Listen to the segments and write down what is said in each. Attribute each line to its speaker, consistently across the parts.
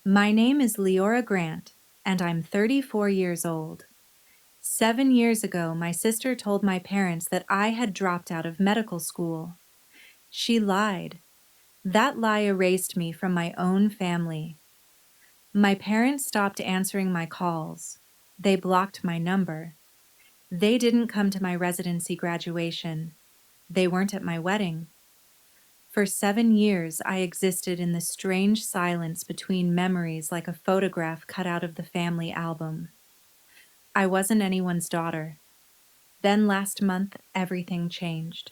Speaker 1: My name is Leora Grant, and I'm 34 years old. 7 years ago, my sister told my parents that I had dropped out of medical school. She lied. That lie erased me from my own family. My parents stopped answering my calls. They blocked my number. They didn't come to my residency graduation. They weren't at my wedding. For 7 years, I existed in the strange silence between memories like a photograph cut out of the family album. I wasn't anyone's daughter. Then last month, everything changed.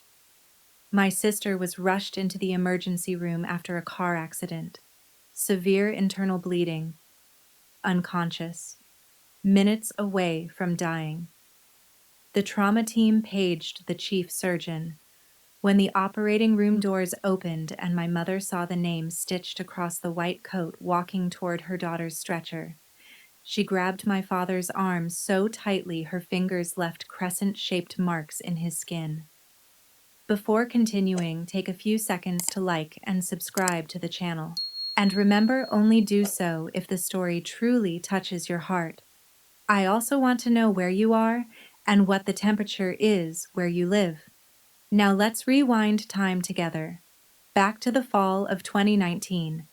Speaker 1: My sister was rushed into the emergency room after a car accident. Severe internal bleeding, unconscious, minutes away from dying. The trauma team paged the chief surgeon. When the operating room doors opened and my mother saw the name stitched across the white coat walking toward her daughter's stretcher, she grabbed my father's arm so tightly her fingers left crescent-shaped marks in his skin. Before continuing, take a few seconds to like and subscribe to the channel. And remember, only do so if the story truly touches your heart. I also want to know where you are and what the temperature is where you live. Now let's rewind time together. Back to the fall of 2019.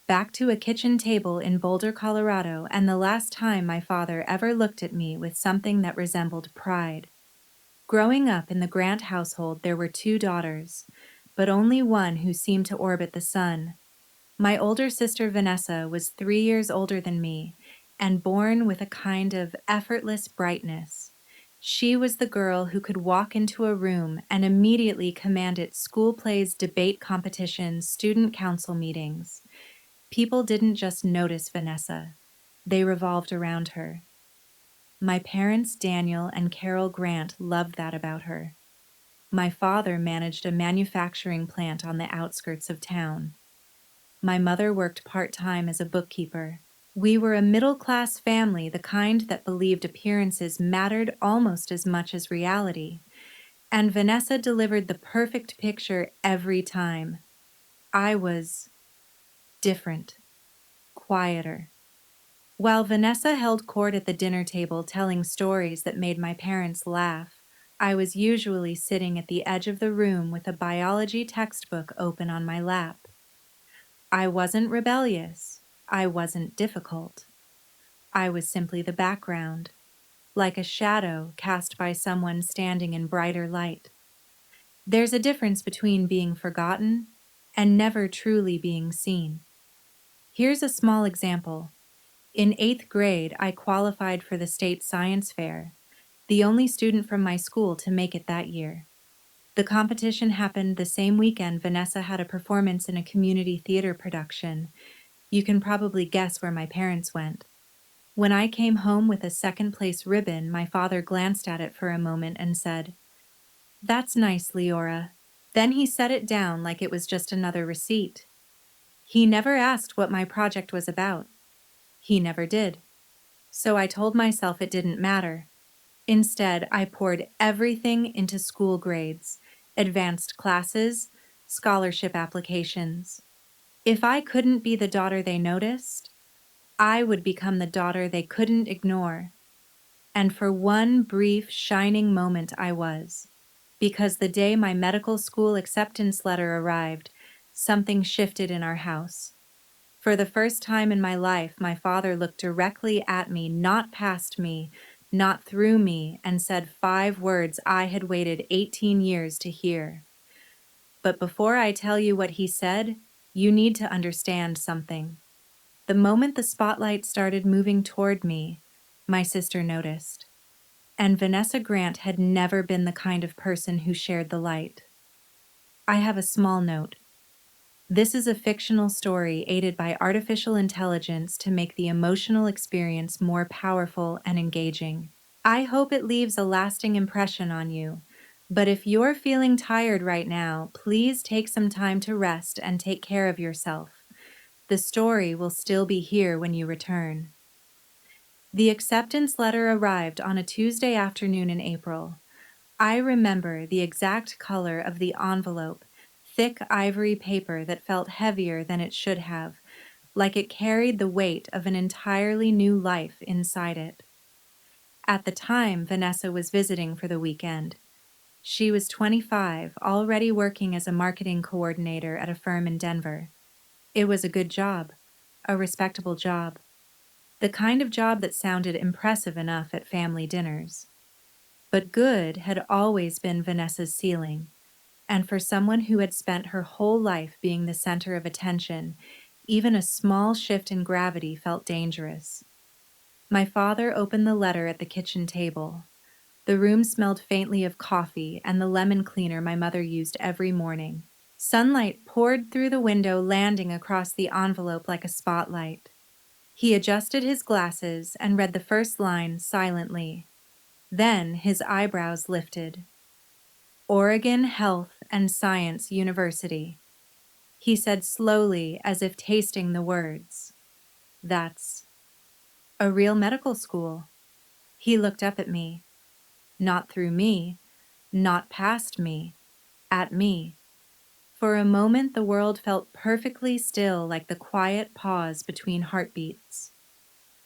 Speaker 1: Back to a kitchen table in Boulder, Colorado, and the last time my father ever looked at me with something that resembled pride. Growing up in the Grant household, there were two daughters, but only one who seemed to orbit the sun. My older sister Vanessa was 3 years older than me and born with a kind of effortless brightness. She was the girl who could walk into a room and immediately command its school plays, debate competitions, student council meetings. People didn't just notice Vanessa, they revolved around her. My parents, Daniel and Carol Grant, loved that about her. My father managed a manufacturing plant on the outskirts of town. My mother worked part-time as a bookkeeper. We were a middle-class family, the kind that believed appearances mattered almost as much as reality. And Vanessa delivered the perfect picture every time. I was different, quieter. While Vanessa held court at the dinner table telling stories that made my parents laugh, I was usually sitting at the edge of the room with a biology textbook open on my lap. I wasn't rebellious. I wasn't difficult. I was simply the background, like a shadow cast by someone standing in brighter light. There's a difference between being forgotten and never truly being seen. Here's a small example. In 8th grade, I qualified for the state science fair, the only student from my school to make it that year. The competition happened the same weekend Vanessa had a performance in a community theater production. You can probably guess where my parents went. When I came home with a second-place ribbon, my father glanced at it for a moment and said, "That's nice, Leora." Then he set it down like it was just another receipt. He never asked what my project was about. He never did. So I told myself it didn't matter. Instead, I poured everything into school grades, advanced classes, scholarship applications. If I couldn't be the daughter they noticed, I would become the daughter they couldn't ignore. And for one brief, shining moment I was. Because the day my medical school acceptance letter arrived, something shifted in our house. For the first time in my life, my father looked directly at me, not past me, not through me, and said 5 words I had waited 18 years to hear. But before I tell you what he said, you need to understand something. The moment the spotlight started moving toward me, my sister noticed. And Vanessa Grant had never been the kind of person who shared the light. I have a small note. This is a fictional story aided by artificial intelligence to make the emotional experience more powerful and engaging. I hope it leaves a lasting impression on you. But if you're feeling tired right now, please take some time to rest and take care of yourself. The story will still be here when you return. The acceptance letter arrived on a Tuesday afternoon in April. I remember the exact color of the envelope, thick ivory paper that felt heavier than it should have, like it carried the weight of an entirely new life inside it. At the time, Vanessa was visiting for the weekend. She was 25, already working as a marketing coordinator at a firm in Denver. It was a good job, a respectable job, the kind of job that sounded impressive enough at family dinners. But good had always been Vanessa's ceiling, and for someone who had spent her whole life being the center of attention, even a small shift in gravity felt dangerous. My father opened the letter at the kitchen table. The room smelled faintly of coffee and the lemon cleaner my mother used every morning. Sunlight poured through the window, landing across the envelope like a spotlight. He adjusted his glasses and read the first line silently. Then his eyebrows lifted. Oregon Health and Science University. He said slowly, as if tasting the words. That's a real medical school. He looked up at me. Not through me, not past me, at me. For a moment, the world felt perfectly still, like the quiet pause between heartbeats.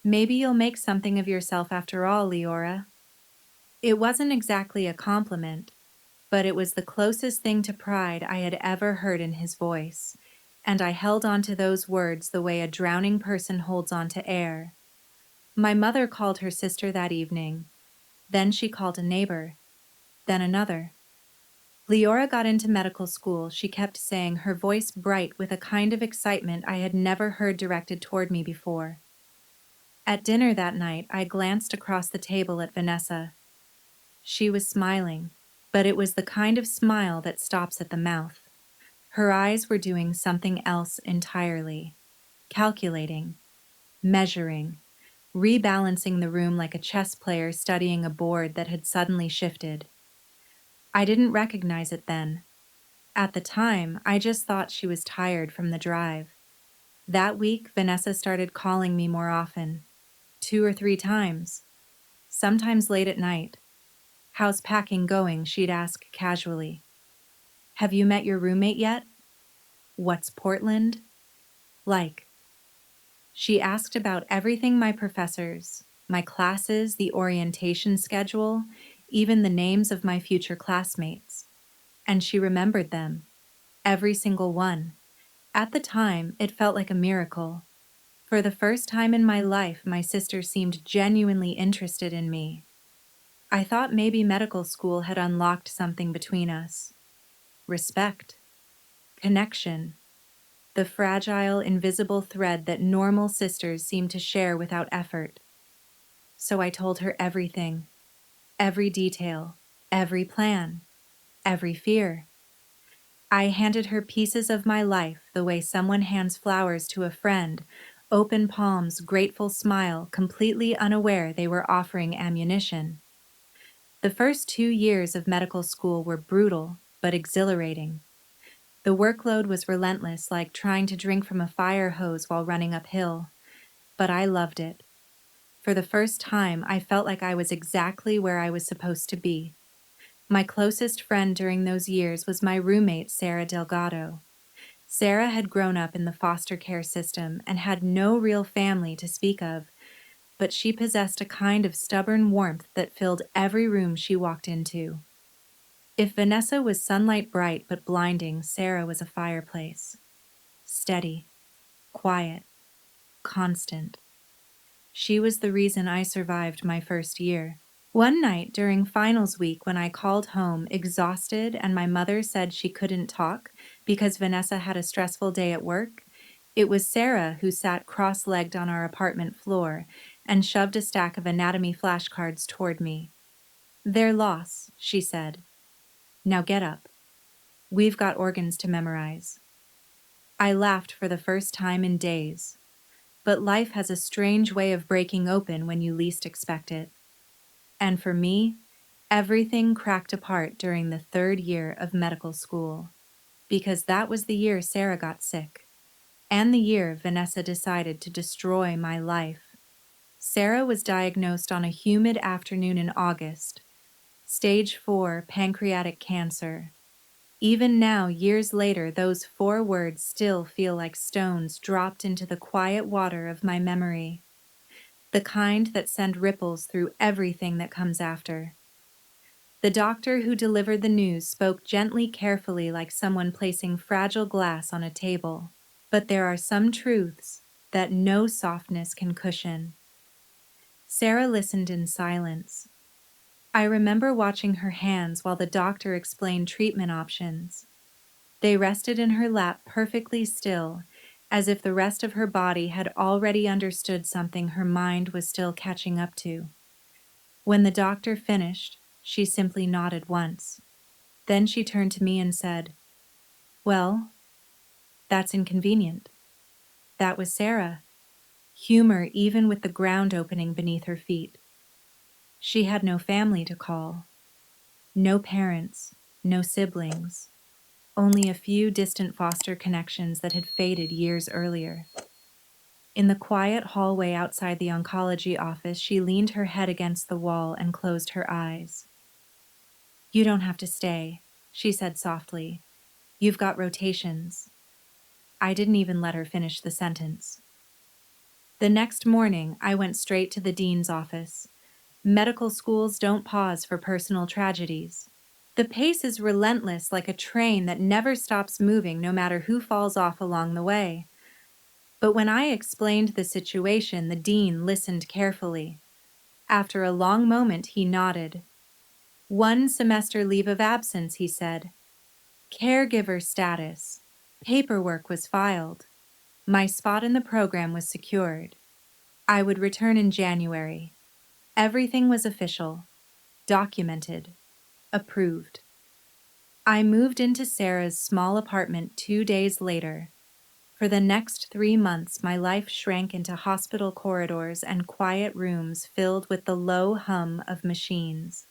Speaker 1: Maybe you'll make something of yourself after all, Leora. It wasn't exactly a compliment, but it was the closest thing to pride I had ever heard in his voice, and I held on to those words the way a drowning person holds on to air. My mother called her sister that evening. Then she called a neighbor. Then another. Leora got into medical school, she kept saying, her voice bright with a kind of excitement I had never heard directed toward me before. At dinner that night, I glanced across the table at Vanessa. She was smiling, but it was the kind of smile that stops at the mouth. Her eyes were doing something else entirely. Calculating, measuring, rebalancing the room like a chess player studying a board that had suddenly shifted. I didn't recognize it then. At the time, I just thought she was tired from the drive. That week, Vanessa started calling me more often, 2 or 3 times, sometimes late at night. "How's packing going?" she'd ask casually. "Have you met your roommate yet? What's Portland like?" She asked about everything: my professors, my classes, the orientation schedule, even the names of my future classmates. And she remembered them, every single one. At the time, it felt like a miracle. For the first time in my life, my sister seemed genuinely interested in me. I thought maybe medical school had unlocked something between us. Respect. Connection. The fragile, invisible thread that normal sisters seem to share without effort. So I told her everything. Every detail. Every plan. Every fear. I handed her pieces of my life the way someone hands flowers to a friend, open palms, grateful smile, completely unaware they were offering ammunition. The first 2 years of medical school were brutal, but exhilarating. The workload was relentless, like trying to drink from a fire hose while running uphill. But I loved it. For the first time, I felt like I was exactly where I was supposed to be. My closest friend during those years was my roommate, Sarah Delgado. Sarah had grown up in the foster care system and had no real family to speak of, but she possessed a kind of stubborn warmth that filled every room she walked into. If Vanessa was sunlight bright but blinding, Sarah was a fireplace. Steady, quiet, constant. She was the reason I survived my first year. One night during finals week, when I called home exhausted and my mother said she couldn't talk because Vanessa had a stressful day at work, it was Sarah who sat cross-legged on our apartment floor and shoved a stack of anatomy flashcards toward me. "Their loss," she said. "Now get up. We've got organs to memorize." I laughed for the first time in days. But life has a strange way of breaking open when you least expect it. And for me, everything cracked apart during the 3rd year of medical school, because that was the year Sarah got sick, and the year Vanessa decided to destroy my life. Sarah was diagnosed on a humid afternoon in August, stage 4 pancreatic cancer. Even now, years later, those 4 words still feel like stones dropped into the quiet water of my memory, the kind that send ripples through everything that comes after. The doctor who delivered the news spoke gently, carefully, like someone placing fragile glass on a table. But there are some truths that no softness can cushion. Sarah listened in silence. I remember watching her hands while the doctor explained treatment options. They rested in her lap perfectly still, as if the rest of her body had already understood something her mind was still catching up to. When the doctor finished, she simply nodded once. Then she turned to me and said, "Well, that's inconvenient." That was Sarah. Humor even with the ground opening beneath her feet. She had no family to call. No parents, no siblings. Only a few distant foster connections that had faded years earlier. In the quiet hallway outside the oncology office, she leaned her head against the wall and closed her eyes. "You don't have to stay," she said softly. "You've got rotations." I didn't even let her finish the sentence. The next morning, I went straight to the dean's office. Medical schools don't pause for personal tragedies. The pace is relentless, like a train that never stops moving no matter who falls off along the way. But when I explained the situation, the dean listened carefully. After a long moment, he nodded. "1 semester leave of absence," he said. "Caregiver status. Paperwork was filed. My spot in the program was secured. I would return in January. Everything was official, documented, approved." I moved into Sarah's small apartment 2 days later. For the next 3 months, my life shrank into hospital corridors and quiet rooms filled with the low hum of machines.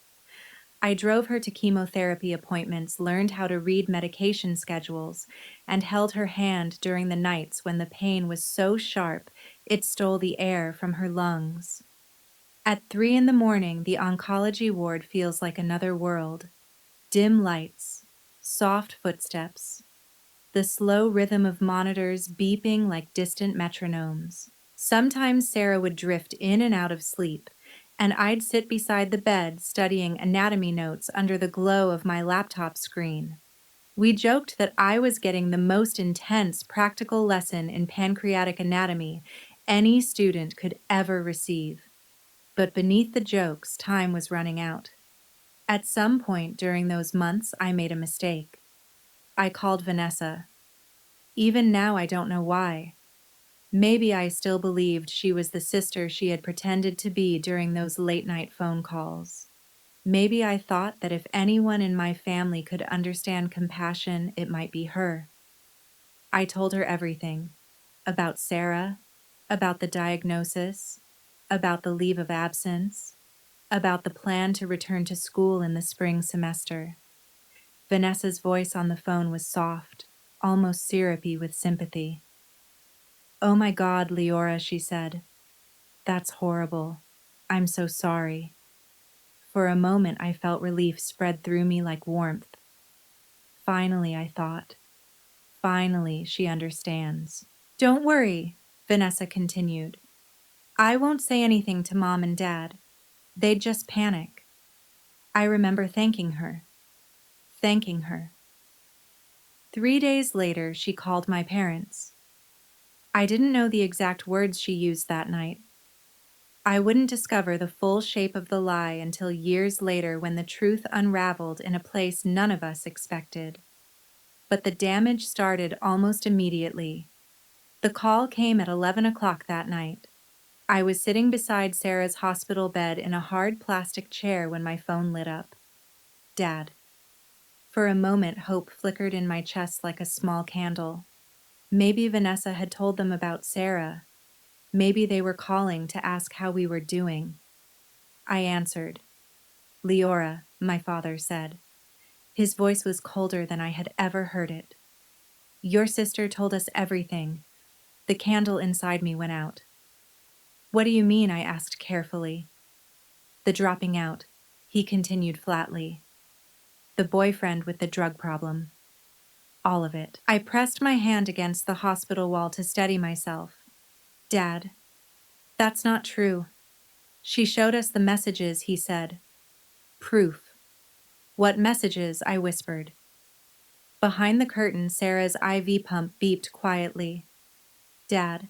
Speaker 1: I drove her to chemotherapy appointments, learned how to read medication schedules, and held her hand during the nights when the pain was so sharp it stole the air from her lungs. At 3 in the morning, the oncology ward feels like another world. Dim lights, soft footsteps, the slow rhythm of monitors beeping like distant metronomes. Sometimes Sarah would drift in and out of sleep, and I'd sit beside the bed studying anatomy notes under the glow of my laptop screen. We joked that I was getting the most intense practical lesson in pancreatic anatomy any student could ever receive. But beneath the jokes, time was running out. At some point during those months, I made a mistake. I called Vanessa. Even now, I don't know why. Maybe I still believed she was the sister she had pretended to be during those late-night phone calls. Maybe I thought that if anyone in my family could understand compassion, it might be her. I told her everything. About Sarah, about the diagnosis, about the leave of absence, about the plan to return to school in the spring semester. Vanessa's voice on the phone was soft, almost syrupy with sympathy. "Oh my God, Leora," she said. "That's horrible. I'm so sorry." For a moment, I felt relief spread through me like warmth. Finally, I thought. Finally, she understands. "Don't worry," Vanessa continued. "I won't say anything to Mom and Dad. They'd just panic." I remember thanking her. Thanking her. 3 days later, she called my parents. I didn't know the exact words she used that night. I wouldn't discover the full shape of the lie until years later when the truth unraveled in a place none of us expected. But the damage started almost immediately. The call came at 11 o'clock that night. I was sitting beside Sarah's hospital bed in a hard plastic chair when my phone lit up. Dad. For a moment, hope flickered in my chest like a small candle. Maybe Vanessa had told them about Sarah. Maybe they were calling to ask how we were doing. I answered. "Leora," my father said. His voice was colder than I had ever heard it. "Your sister told us everything." The candle inside me went out. "What do you mean?" I asked carefully. "The dropping out," he continued flatly. "The boyfriend with the drug problem. All of it. I pressed my hand against the hospital wall to steady myself. Dad, that's not true. She showed us the messages, he said. Proof. What messages? I whispered. Behind the curtain, Sarah's IV pump beeped quietly. Dad,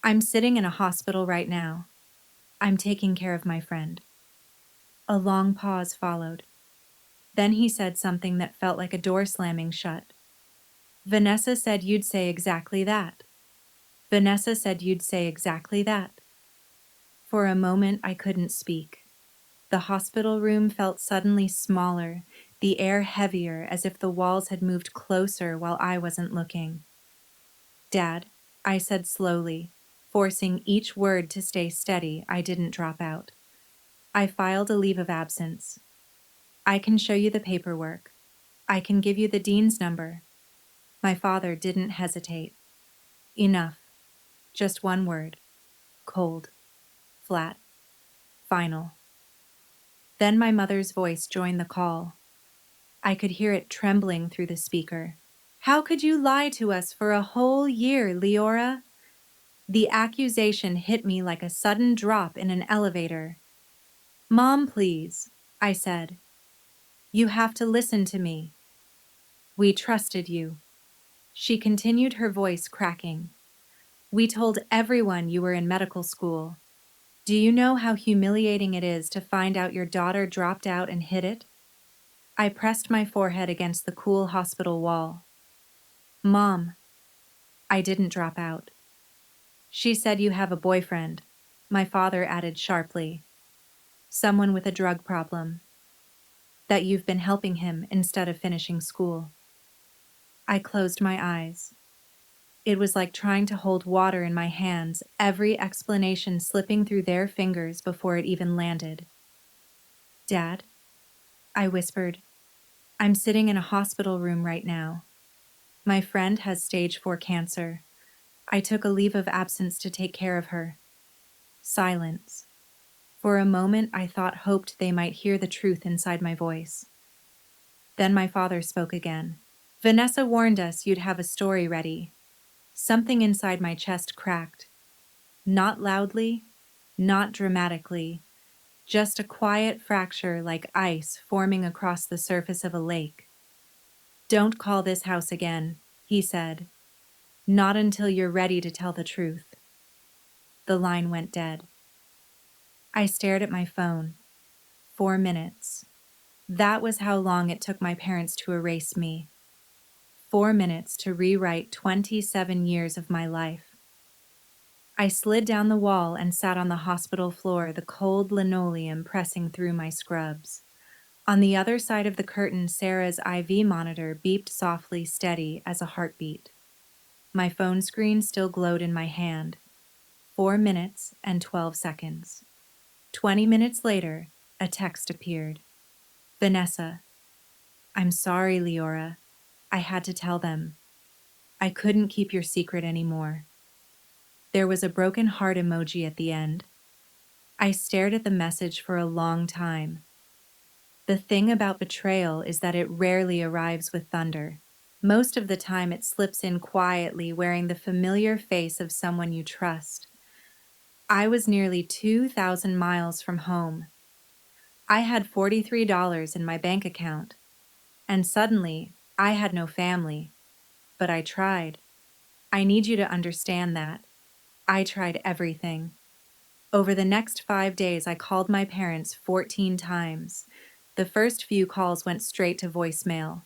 Speaker 1: I'm sitting in a hospital right now. I'm taking care of my friend. A long pause followed. Then he said something that felt like a door slamming shut. Vanessa said you'd say exactly that. Vanessa said you'd say exactly that. For a moment, I couldn't speak. The hospital room felt suddenly smaller, the air heavier, as if the walls had moved closer while I wasn't looking. Dad, I said slowly, forcing each word to stay steady. I didn't drop out. I filed a leave of absence. I can show you the paperwork. I can give you the dean's number. My father didn't hesitate. Enough. Just one word. Cold. Flat. Final. Then my mother's voice joined the call. I could hear it trembling through the speaker. How could you lie to us for a whole year, Leora? The accusation hit me like a sudden drop in an elevator. Mom, please, I said. You have to listen to me. We trusted you. She continued, her voice cracking. We told everyone you were in medical school. Do you know how humiliating it is to find out your daughter dropped out and hid it? I pressed my forehead against the cool hospital wall. Mom, I didn't drop out. She said you have a boyfriend, my father added sharply. Someone with a drug problem. That you've been helping him instead of finishing school. I closed my eyes. It was like trying to hold water in my hands, every explanation slipping through their fingers before it even landed. Dad, I whispered, I'm sitting in a hospital room right now. My friend has stage 4 cancer. I took a leave of absence to take care of her. Silence. For a moment, I hoped they might hear the truth inside my voice. Then my father spoke again. Vanessa warned us you'd have a story ready. Something inside my chest cracked. Not loudly, not dramatically, just a quiet fracture like ice forming across the surface of a lake. Don't call this house again, he said. Not until you're ready to tell the truth. The line went dead. I stared at my phone. 4 minutes. That was how long it took my parents to erase me. 4 minutes to rewrite 27 years of my life. I slid down the wall and sat on the hospital floor, the cold linoleum pressing through my scrubs. On the other side of the curtain, Sarah's IV monitor beeped softly, steady as a heartbeat. My phone screen still glowed in my hand. 4 minutes and 12 seconds. 20 minutes later, a text appeared. Vanessa. I'm sorry, Leora. I had to tell them. I couldn't keep your secret anymore. There was a broken heart emoji at the end. I stared at the message for a long time. The thing about betrayal is that it rarely arrives with thunder. Most of the time it slips in quietly, wearing the familiar face of someone you trust. I was nearly 2,000 miles from home. I had $43 in my bank account. And suddenly, I had no family. But I tried. I need you to understand that. I tried everything. Over the next 5 days, I called my parents 14 times. The first few calls went straight to voicemail.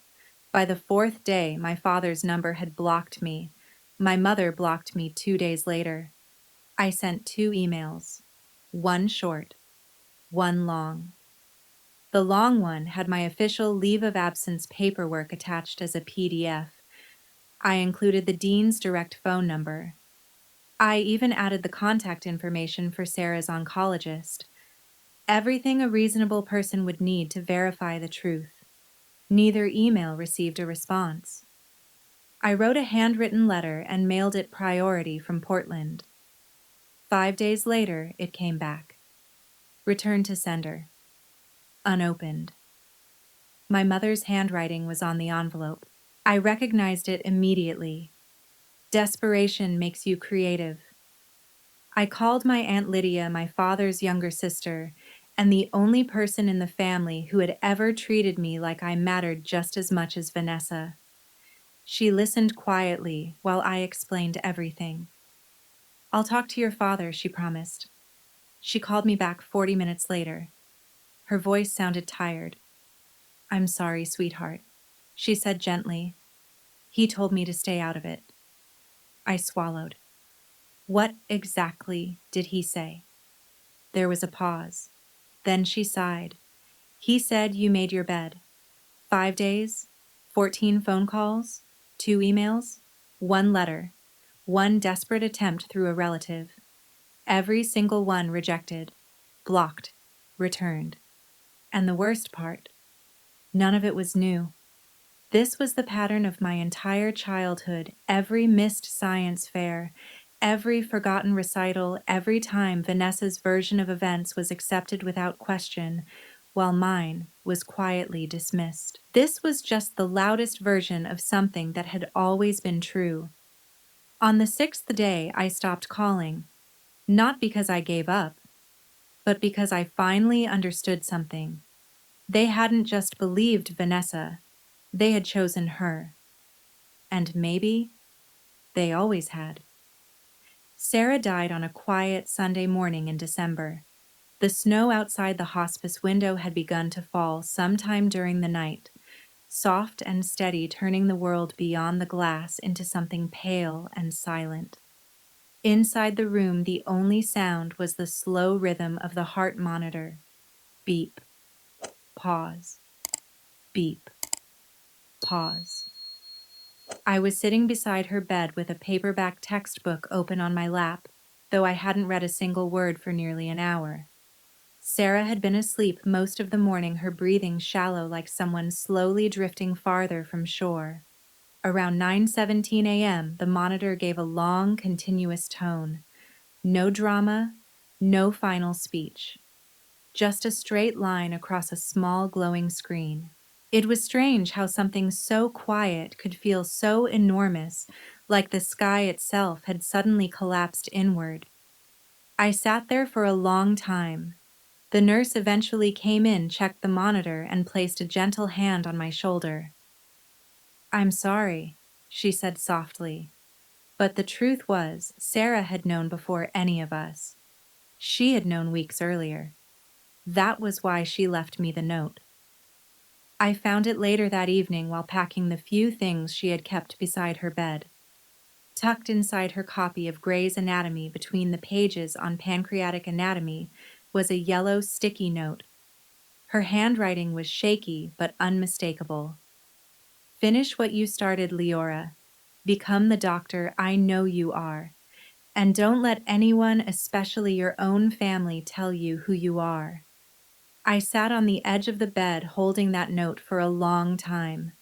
Speaker 1: By the 4th day, my father's number had blocked me. My mother blocked me 2 days later. I sent 2 emails. One short, one long. The long one had my official leave of absence paperwork attached as a PDF. I included the dean's direct phone number. I even added the contact information for Sarah's oncologist. Everything a reasonable person would need to verify the truth. Neither email received a response. I wrote a handwritten letter and mailed it priority from Portland. 5 days later, it came back. Return to sender. Unopened. My mother's handwriting was on the envelope. I recognized it immediately. Desperation makes you creative. I called my Aunt Lydia, my father's younger sister, and the only person in the family who had ever treated me like I mattered just as much as Vanessa. She listened quietly while I explained everything. "I'll talk to your father," she promised. She called me back 40 minutes later. Her voice sounded tired. "I'm sorry, sweetheart," she said gently. "He told me to stay out of it." I swallowed. What exactly did he say? There was a pause. Then she sighed. "He said you made your bed. 5 days, 14 phone calls, 2 emails, 1 letter, 1 desperate attempt through a relative. Every single one rejected, blocked, returned. And the worst part, none of it was new. This was the pattern of my entire childhood, every missed science fair, every forgotten recital, every time Vanessa's version of events was accepted without question, while mine was quietly dismissed. This was just the loudest version of something that had always been true. On the 6th day, I stopped calling, not because I gave up, but because I finally understood something. They hadn't just believed Vanessa, they had chosen her. And maybe they always had. Sarah died on a quiet Sunday morning in December. The snow outside the hospice window had begun to fall sometime during the night, soft and steady, turning the world beyond the glass into something pale and silent. Inside the room, the only sound was the slow rhythm of the heart monitor. Beep, pause, beep, pause. I was sitting beside her bed with a paperback textbook open on my lap, though I hadn't read a single word for nearly an hour. Sarah had been asleep most of the morning, her breathing shallow like someone slowly drifting farther from shore. Around 9:17 a.m., the monitor gave a long, continuous tone. No drama, no final speech. Just a straight line across a small glowing screen. It was strange how something so quiet could feel so enormous, like the sky itself had suddenly collapsed inward. I sat there for a long time. The nurse eventually came in, checked the monitor, and placed a gentle hand on my shoulder. "I'm sorry," she said softly. But the truth was, Sarah had known before any of us. She had known weeks earlier. That was why she left me the note. I found it later that evening while packing the few things she had kept beside her bed. Tucked inside her copy of Gray's Anatomy between the pages on pancreatic anatomy was a yellow sticky note. Her handwriting was shaky but unmistakable. "Finish what you started, Leora. Become the doctor I know you are. And don't let anyone, especially your own family, tell you who you are." I sat on the edge of the bed holding that note for a long time.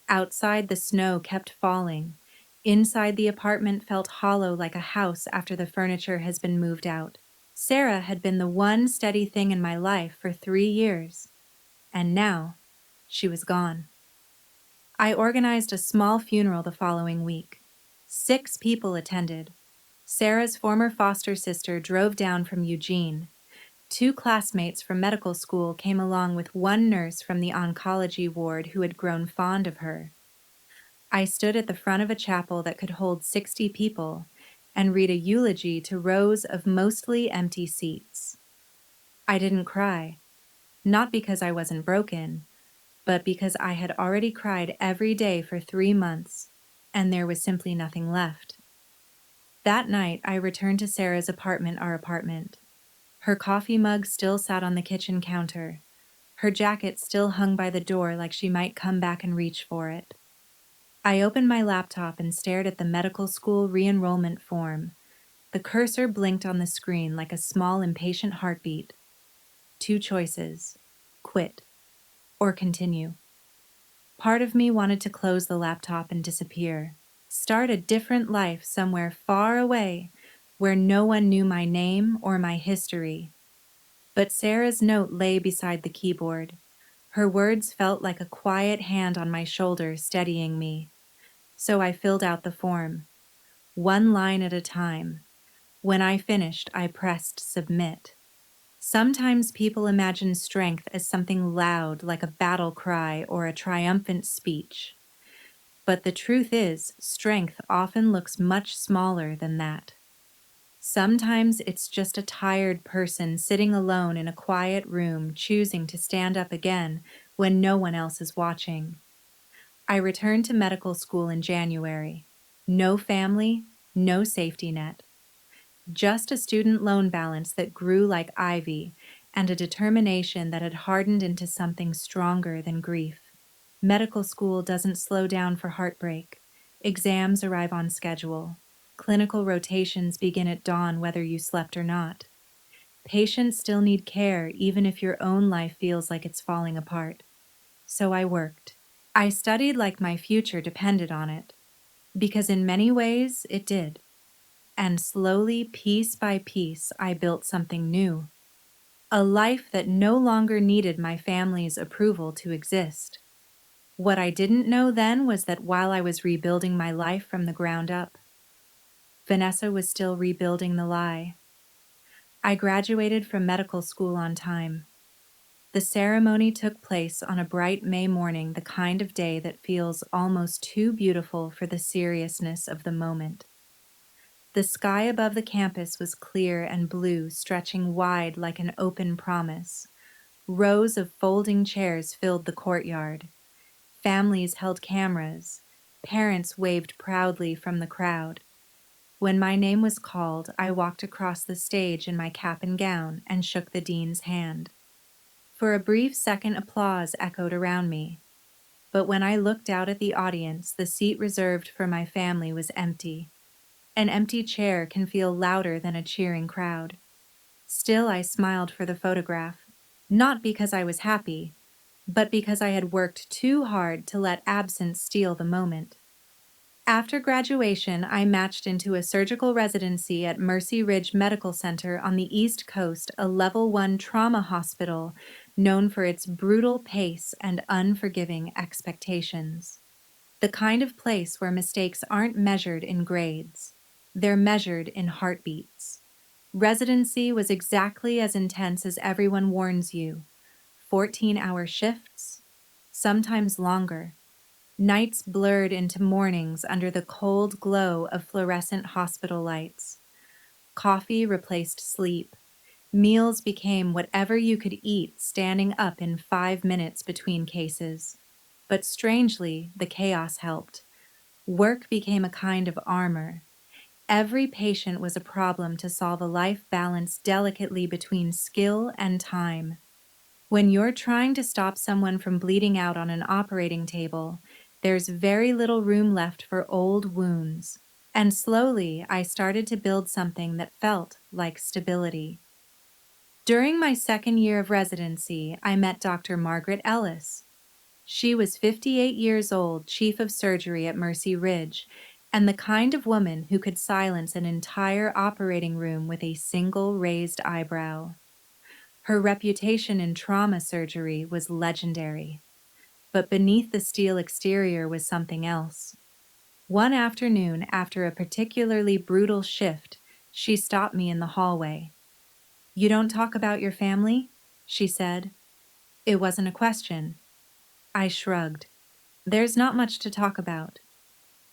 Speaker 1: Outside, the snow kept falling. Inside, the apartment felt hollow like a house after the furniture has been moved out. Sarah had been the one steady thing in my life for 3 years, and now she was gone. I organized a small funeral the following week. 6 people attended. Sarah's former foster sister drove down from Eugene. 2 classmates from medical school came along with 1 nurse from the oncology ward who had grown fond of her. I stood at the front of a chapel that could hold 60 people and read a eulogy to rows of mostly empty seats. I didn't cry, not because I wasn't broken, but because I had already cried every day for 3 months, and there was simply nothing left. That night, I returned to Sarah's apartment, our apartment. Her coffee mug still sat on the kitchen counter. Her jacket still hung by the door like she might come back and reach for it. I opened my laptop and stared at the medical school re-enrollment form. The cursor blinked on the screen like a small, impatient heartbeat. 2 choices: quit or continue. Part of me wanted to close the laptop and disappear, start a different life somewhere far away where no one knew my name or my history. But Sarah's note lay beside the keyboard. Her words felt like a quiet hand on my shoulder steadying me. So I filled out the form, one line at a time. When I finished, I pressed submit. Sometimes people imagine strength as something loud like a battle cry or a triumphant speech. But the truth is, strength often looks much smaller than that. Sometimes it's just a tired person sitting alone in a quiet room choosing to stand up again when no one else is watching. I returned to medical school in January. No family, no safety net. Just a student loan balance that grew like ivy and a determination that had hardened into something stronger than grief. Medical school doesn't slow down for heartbreak. Exams arrive on schedule. Clinical rotations begin at dawn whether you slept or not. Patients still need care even if your own life feels like it's falling apart. So I worked. I studied like my future depended on it, because in many ways it did. And slowly, piece by piece, I built something new. A life that no longer needed my family's approval to exist. What I didn't know then was that while I was rebuilding my life from the ground up, Vanessa was still rebuilding the lie. I graduated from medical school on time. The ceremony took place on a bright May morning, the kind of day that feels almost too beautiful for the seriousness of the moment. The sky above the campus was clear and blue, stretching wide like an open promise. Rows of folding chairs filled the courtyard. Families held cameras. Parents waved proudly from the crowd. When my name was called, I walked across the stage in my cap and gown and shook the dean's hand. For a brief second, applause echoed around me. But when I looked out at the audience, the seat reserved for my family was empty. An empty chair can feel louder than a cheering crowd. Still, I smiled for the photograph, not because I was happy, but because I had worked too hard to let absence steal the moment. After graduation, I matched into a surgical residency at Mercy Ridge Medical Center on the East Coast, a level 1 trauma hospital known for its brutal pace and unforgiving expectations. The kind of place where mistakes aren't measured in grades. They're measured in heartbeats. Residency was exactly as intense as everyone warns you. 14-hour shifts, sometimes longer. Nights blurred into mornings under the cold glow of fluorescent hospital lights. Coffee replaced sleep. Meals became whatever you could eat standing up in 5 minutes between cases. But strangely, the chaos helped. Work became a kind of armor. Every patient was a problem to solve, a life balance delicately between skill and time. When you're trying to stop someone from bleeding out on an operating table, there's very little room left for old wounds. And slowly, I started to build something that felt like stability. During my second year of residency, I met Dr. Margaret Ellis. She was 58 years old, chief of surgery at Mercy Ridge, and the kind of woman who could silence an entire operating room with a single raised eyebrow. Her reputation in trauma surgery was legendary, but beneath the steel exterior was something else. One afternoon, after a particularly brutal shift, she stopped me in the hallway. "You don't talk about your family?" she said. It wasn't a question. I shrugged. "There's not much to talk about."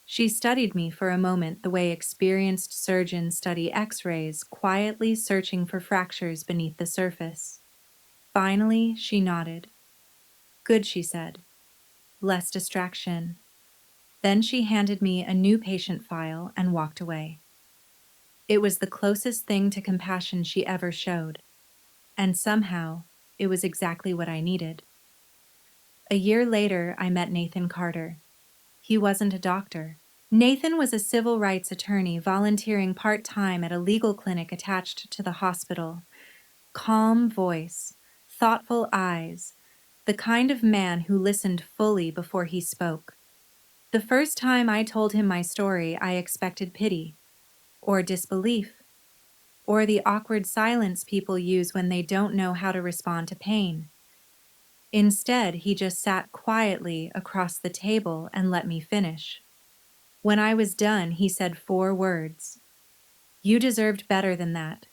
Speaker 1: She studied me for a moment the way experienced surgeons study X-rays, quietly searching for fractures beneath the surface. Finally, she nodded. "Good," she said. "Less distraction." Then she handed me a new patient file and walked away. It was the closest thing to compassion she ever showed, and somehow it was exactly what I needed. A year later, I met Nathan Carter. He wasn't a doctor. Nathan was a civil rights attorney volunteering part-time at a legal clinic attached to the hospital. Calm voice, thoughtful eyes, the kind of man who listened fully before he spoke. The first time I told him my story, I expected pity, or disbelief, or the awkward silence people use when they don't know how to respond to pain. Instead, he just sat quietly across the table and let me finish. When I was done, he said 4 words. "You deserved better than that."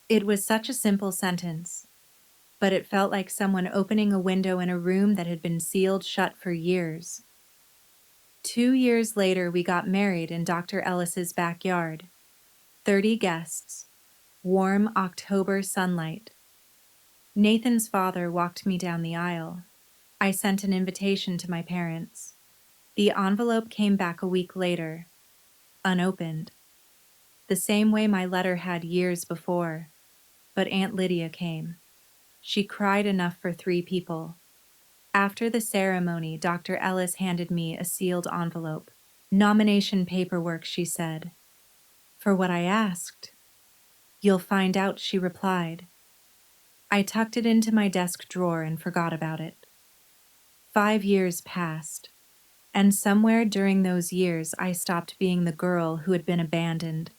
Speaker 1: It was such a simple sentence, but it felt like someone opening a window in a room that had been sealed shut for years. 2 years later, we got married in Dr. Ellis's backyard. 30 guests, warm October sunlight. Nathan's father walked me down the aisle. I sent an invitation to my parents. The envelope came back a week later, unopened, the same way my letter had years before. But Aunt Lydia came. She cried enough for 3 people. After the ceremony, Dr. Ellis handed me a sealed envelope. "Nomination paperwork," she said. For what I asked. "You'll find out," she replied. I tucked it into my desk drawer and forgot about it. 5 years passed, and somewhere during those years I stopped being the girl who had been abandoned.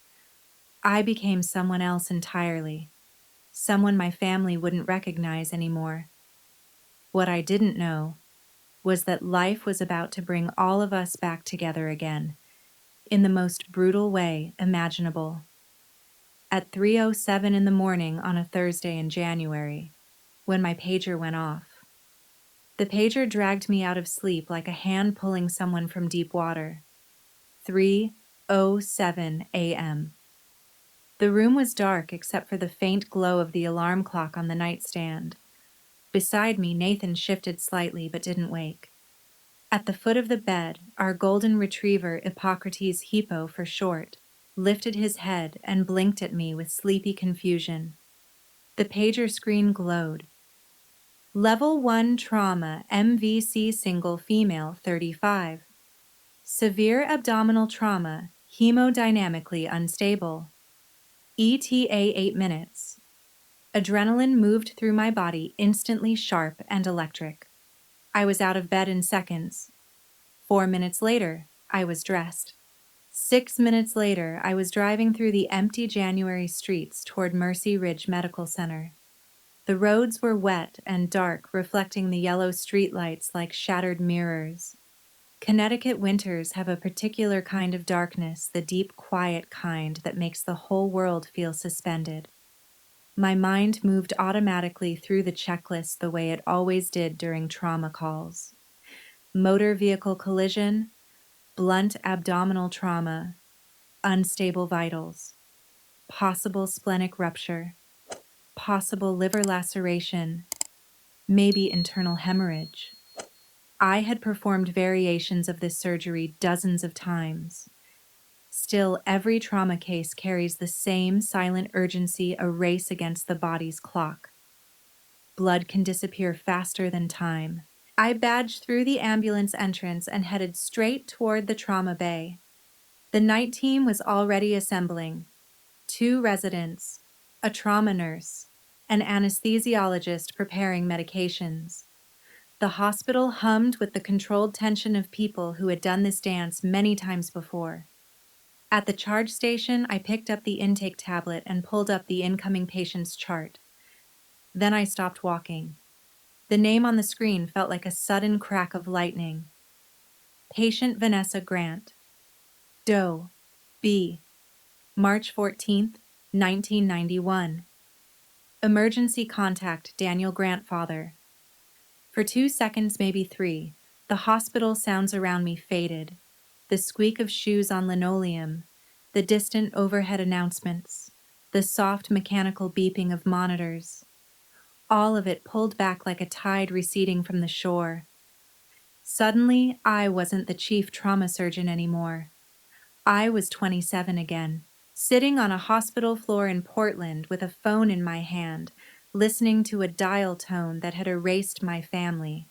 Speaker 1: I became someone else entirely, someone my family wouldn't recognize anymore. What I didn't know was that life was about to bring all of us back together again, in the most brutal way imaginable. At 3:07 in the morning on a Thursday in January, when my pager went off. The pager dragged me out of sleep like a hand pulling someone from deep water. 3:07 a.m. The room was dark except for the faint glow of the alarm clock on the nightstand. Beside me, Nathan shifted slightly but didn't wake. At the foot of the bed, our golden retriever, Hippocrates Hippo for short, lifted his head and blinked at me with sleepy confusion. The pager screen glowed. Level 1 trauma, MVC single female, 35. Severe abdominal trauma, hemodynamically unstable. ETA 8 minutes. Adrenaline moved through my body, instantly sharp and electric. I was out of bed in seconds. 4 minutes later, I was dressed. 6 minutes later, I was driving through the empty January streets toward Mercy Ridge Medical Center. The roads were wet and dark, reflecting the yellow streetlights like shattered mirrors. Connecticut winters have a particular kind of darkness, the deep, quiet kind that makes the whole world feel suspended. My mind moved automatically through the checklist the way it always did during trauma calls. Motor vehicle collision, blunt abdominal trauma, unstable vitals, possible splenic rupture, possible liver laceration, maybe internal hemorrhage. I had performed variations of this surgery dozens of times. Still, every trauma case carries the same silent urgency, a race against the body's clock. Blood can disappear faster than time. I badged through the ambulance entrance and headed straight toward the trauma bay. The night team was already assembling. 2 residents, a trauma nurse, an anesthesiologist preparing medications. The hospital hummed with the controlled tension of people who had done this dance many times before. At the charge station, I picked up the intake tablet and pulled up the incoming patient's chart. Then I stopped walking. The name on the screen felt like a sudden crack of lightning. Patient Vanessa Grant. Doe. B. March 14th, 1991. Emergency contact Daniel Grant father. For 2 seconds, maybe 3, the hospital sounds around me faded. The squeak of shoes on linoleum, the distant overhead announcements, the soft mechanical beeping of monitors. All of it pulled back like a tide receding from the shore. Suddenly, I wasn't the chief trauma surgeon anymore. I was 27 again, sitting on a hospital floor in Portland with a phone in my hand, listening to a dial tone that had erased my family.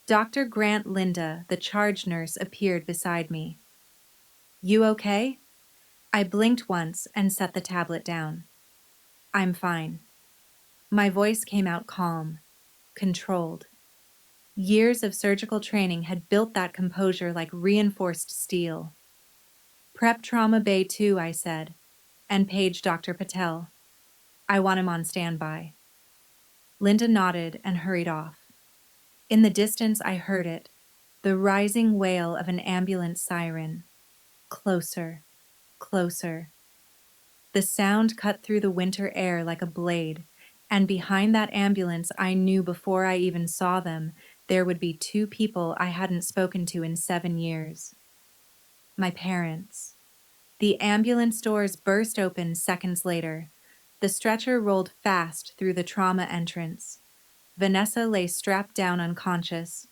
Speaker 1: Dr. Grant Linda, the charge nurse, appeared beside me. "You okay?" I blinked once and set the tablet down. "I'm fine." My voice came out calm, controlled. Years of surgical training had built that composure like reinforced steel. "Prep Trauma Bay 2, I said, and page Dr. Patel. I want him on standby." Linda nodded and hurried off. In the distance, I heard it, the rising wail of an ambulance siren. Closer, closer. The sound cut through the winter air like a blade, and behind that ambulance, I knew before I even saw them, there would be two people I hadn't spoken to in 7 years. My parents. The ambulance doors burst open seconds later. The stretcher rolled fast through the trauma entrance. Vanessa lay strapped down unconscious.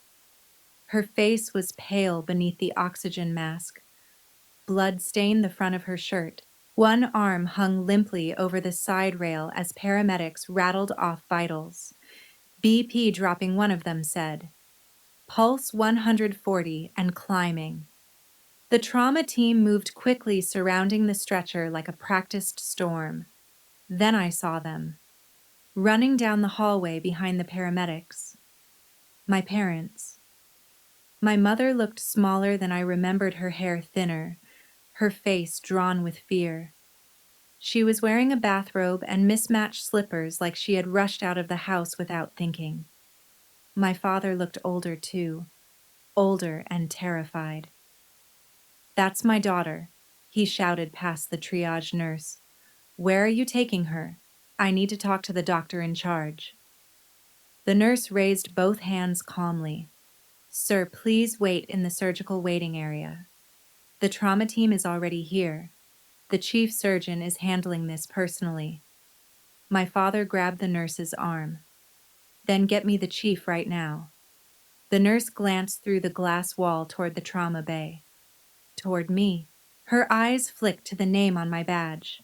Speaker 1: Her face was pale beneath the oxygen mask. Blood stained the front of her shirt. One arm hung limply over the side rail as paramedics rattled off vitals. BP dropping one of them said, "Pulse 140 and climbing." The trauma team moved quickly surrounding the stretcher like a practiced storm. Then I saw them, running down the hallway behind the paramedics. My parents. My mother looked smaller than I remembered, her hair thinner, her face drawn with fear. She was wearing a bathrobe and mismatched slippers like she had rushed out of the house without thinking. My father looked older too, older and terrified. "That's my daughter," he shouted past the triage nurse. "Where are you taking her? I need to talk to the doctor in charge." The nurse raised both hands calmly. "Sir, please wait in the surgical waiting area. The trauma team is already here. The chief surgeon is handling this personally." My father grabbed the nurse's arm. "Then get me the chief right now." The nurse glanced through the glass wall toward the trauma bay. Toward me. Her eyes flicked to the name on my badge.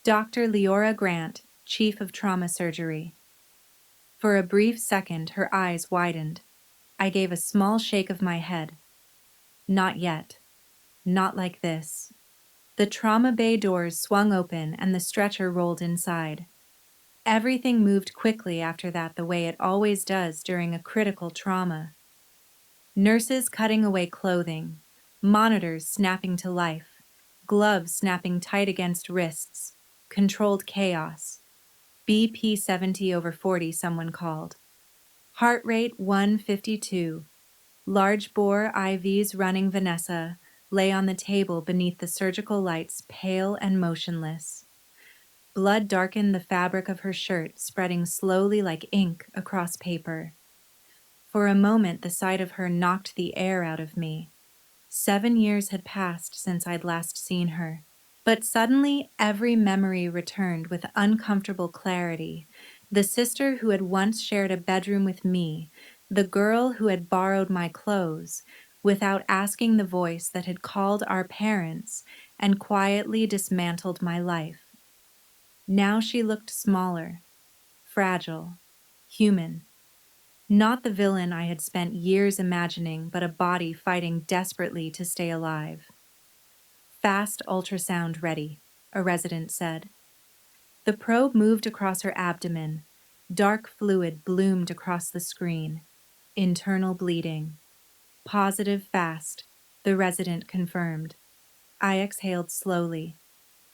Speaker 1: Dr. Leora Grant, Chief of Trauma Surgery. For a brief second, her eyes widened. I gave a small shake of my head. Not yet. Not like this. The trauma bay doors swung open and the stretcher rolled inside. Everything moved quickly after that, the way it always does during a critical trauma. Nurses cutting away clothing, monitors snapping to life, gloves snapping tight against wrists, controlled chaos. BP 70/40, someone called. Heart rate 152. Large bore IVs running. Vanessa lay on the table beneath the surgical lights, pale and motionless. Blood darkened the fabric of her shirt, spreading slowly like ink across paper. For a moment, the sight of her knocked the air out of me. 7 years had passed since I'd last seen her. But suddenly, every memory returned with uncomfortable clarity. The sister who had once shared a bedroom with me, the girl who had borrowed my clothes, without asking, the voice that had called our parents and quietly dismantled my life. Now she looked smaller, fragile, human. Not the villain I had spent years imagining, but a body fighting desperately to stay alive. "Fast ultrasound ready," a resident said. The probe moved across her abdomen. Dark fluid bloomed across the screen. Internal bleeding. "Positive fast," the resident confirmed. I exhaled slowly,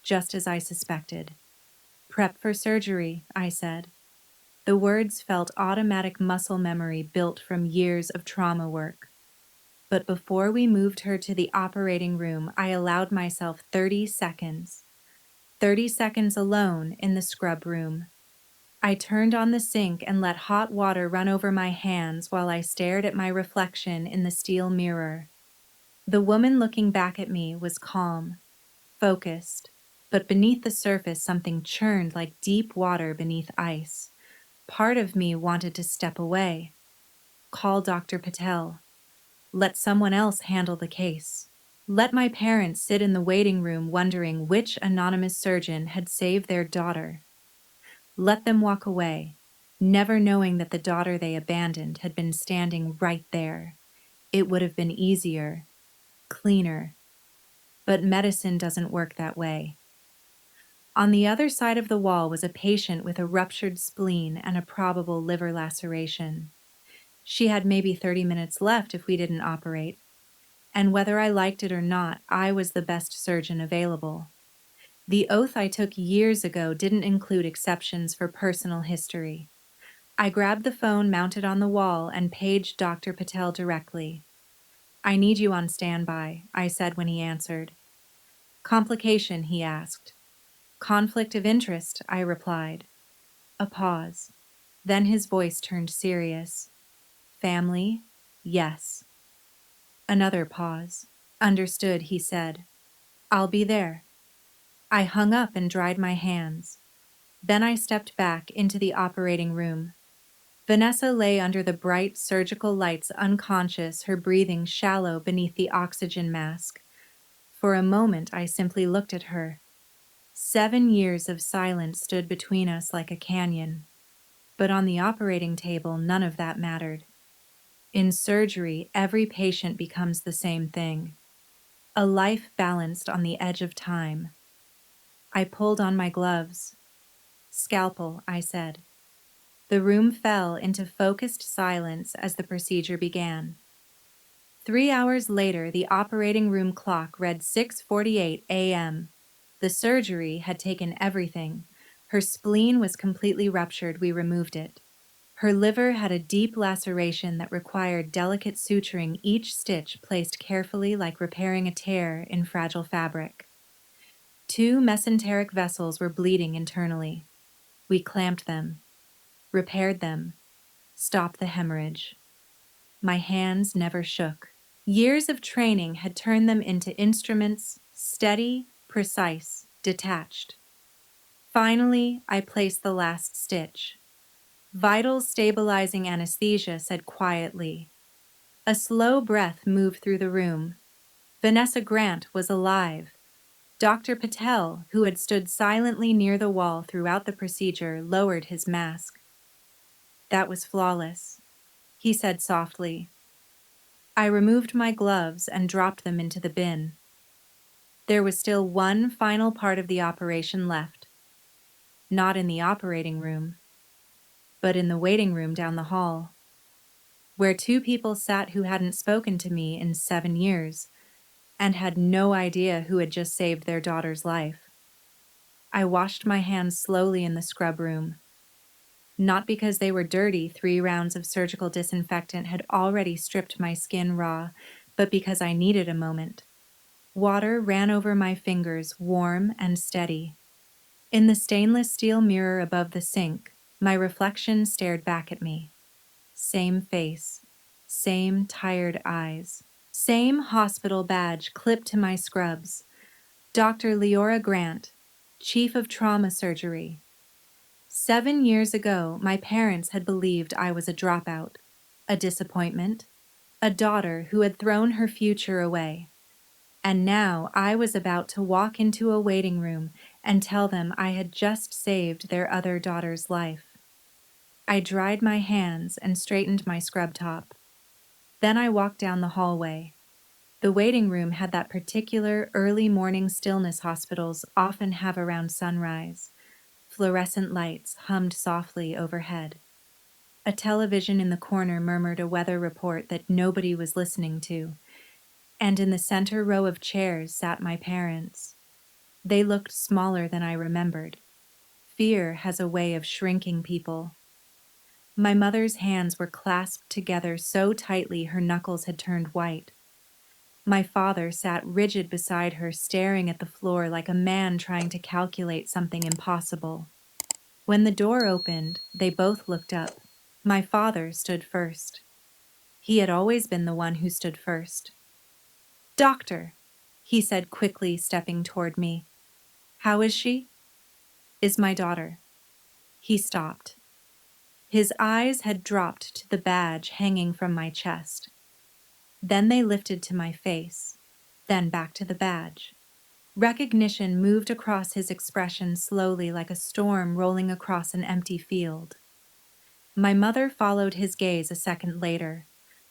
Speaker 1: just as I suspected. "Prep for surgery," I said. The words felt automatic muscle memory built from years of trauma work. But before we moved her to the operating room, I allowed myself 30 seconds. 30 seconds alone in the scrub room. I turned on the sink and let hot water run over my hands while I stared at my reflection in the steel mirror. The woman looking back at me was calm, focused, but beneath the surface something churned like deep water beneath ice. Part of me wanted to step away, call Dr. Patel, let someone else handle the case. Let my parents sit in the waiting room wondering which anonymous surgeon had saved their daughter. Let them walk away, never knowing that the daughter they abandoned had been standing right there. It would have been easier, cleaner. But medicine doesn't work that way. On the other side of the wall was a patient with a ruptured spleen and a probable liver laceration. She had maybe 30 minutes left if we didn't operate. And whether I liked it or not, I was the best surgeon available. The oath I took years ago didn't include exceptions for personal history. I grabbed the phone mounted on the wall and paged Dr. Patel directly. "I need you on standby," I said when he answered. "Complication?" he asked. "Conflict of interest," I replied. A pause. Then his voice turned serious. "Family? Yes." Another pause. "Understood," he said. "I'll be there." I hung up and dried my hands. Then I stepped back into the operating room. Vanessa lay under the bright surgical lights, unconscious, her breathing shallow beneath the oxygen mask. For a moment, I simply looked at her. 7 years of silence stood between us like a canyon. But on the operating table, none of that mattered. In surgery, every patient becomes the same thing. A life balanced on the edge of time. I pulled on my gloves. "Scalpel," I said. The room fell into focused silence as the procedure began. 3 hours later, the operating room clock read 6:48 a.m. The surgery had taken everything. Her spleen was completely ruptured. We removed it. Her liver had a deep laceration that required delicate suturing, each stitch placed carefully like repairing a tear in fragile fabric. 2 mesenteric vessels were bleeding internally. We clamped them, repaired them, stopped the hemorrhage. My hands never shook. Years of training had turned them into instruments, steady, precise, detached. Finally, I placed the last stitch. Vital stabilizing anesthesia said quietly. A slow breath moved through the room. Vanessa Grant was alive. Dr. Patel, who had stood silently near the wall throughout the procedure, lowered his mask. "That was flawless," he said softly. I removed my gloves and dropped them into the bin. There was still one final part of the operation left. Not in the operating room, but in the waiting room down the hall, where 2 people sat who hadn't spoken to me in 7 years and had no idea who had just saved their daughter's life. I washed my hands slowly in the scrub room. Not because they were dirty, 3 rounds of surgical disinfectant had already stripped my skin raw, but because I needed a moment. Water ran over my fingers, warm and steady. In the stainless steel mirror above the sink, my reflection stared back at me. Same face, same tired eyes, same hospital badge clipped to my scrubs. Dr. Leora Grant, Chief of Trauma Surgery. 7 years ago, my parents had believed I was a dropout, a disappointment, a daughter who had thrown her future away. And now I was about to walk into a waiting room and tell them I had just saved their other daughter's life. I dried my hands and straightened my scrub top. Then I walked down the hallway. The waiting room had that particular early morning stillness hospitals often have around sunrise. Fluorescent lights hummed softly overhead. A television in the corner murmured a weather report that nobody was listening to. And in the center row of chairs sat my parents. They looked smaller than I remembered. Fear has a way of shrinking people. My mother's hands were clasped together so tightly her knuckles had turned white. My father sat rigid beside her, staring at the floor like a man trying to calculate something impossible. When the door opened, they both looked up. My father stood first. He had always been the one who stood first. "Doctor," he said quickly, stepping toward me. "How is she?" "Is my daughter." He stopped. His eyes had dropped to the badge hanging from my chest. Then they lifted to my face, then back to the badge. Recognition moved across his expression slowly like a storm rolling across an empty field. My mother followed his gaze a second later.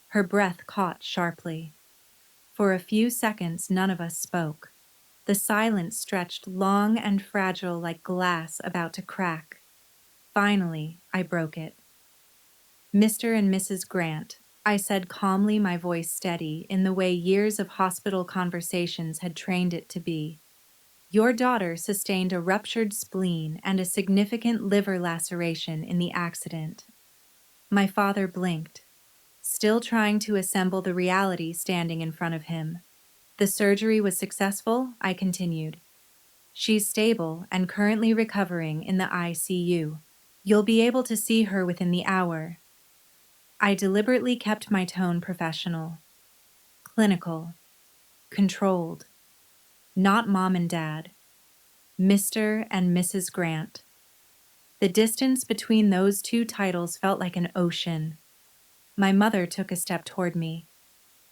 Speaker 1: Her breath caught sharply. For a few seconds, none of us spoke. The silence stretched long and fragile like glass about to crack. Finally, I broke it. "Mr. and Mrs. Grant," I said calmly, my voice steady, in the way years of hospital conversations had trained it to be. "Your daughter sustained a ruptured spleen and a significant liver laceration in the accident. My father blinked, still trying to assemble the reality standing in front of him. The surgery was successful, I continued. She's stable and currently recovering in the ICU. You'll be able to see her within the hour. I deliberately kept my tone professional, clinical, controlled, not mom and dad, Mr. and Mrs. Grant. The distance between those two titles felt like an ocean. My mother took a step toward me,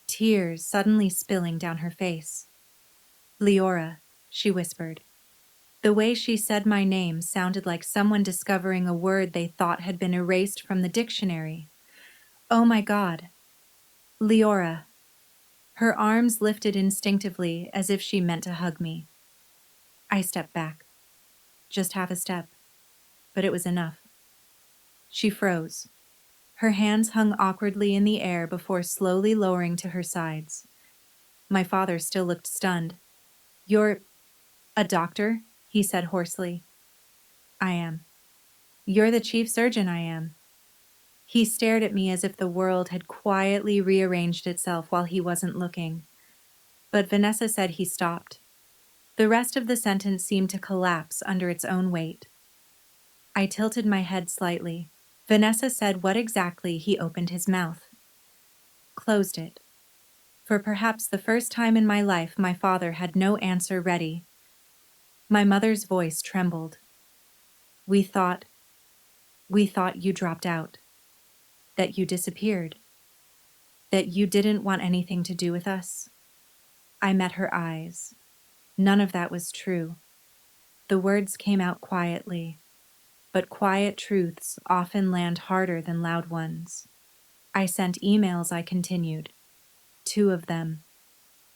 Speaker 1: tears suddenly spilling down her face. Leora, she whispered. The way she said my name sounded like someone discovering a word they thought had been erased from the dictionary. Oh my God. Leora. Her arms lifted instinctively as if she meant to hug me. I stepped back. Just half a step. But it was enough. She froze. Her hands hung awkwardly in the air before slowly lowering to her sides. My father still looked stunned. You're a doctor? He said hoarsely. I am. You're the chief surgeon, I am. He stared at me as if the world had quietly rearranged itself while he wasn't looking. But Vanessa said he stopped. The rest of the sentence seemed to collapse under its own weight. I tilted my head slightly. Vanessa said what exactly he opened his mouth. Closed it. For perhaps the first time in my life, my father had no answer ready. My mother's voice trembled. We thought you dropped out. That you disappeared. That you didn't want anything to do with us. I met her eyes. None of that was true. The words came out quietly, but quiet truths often land harder than loud ones. I sent emails, I continued. 2 of them.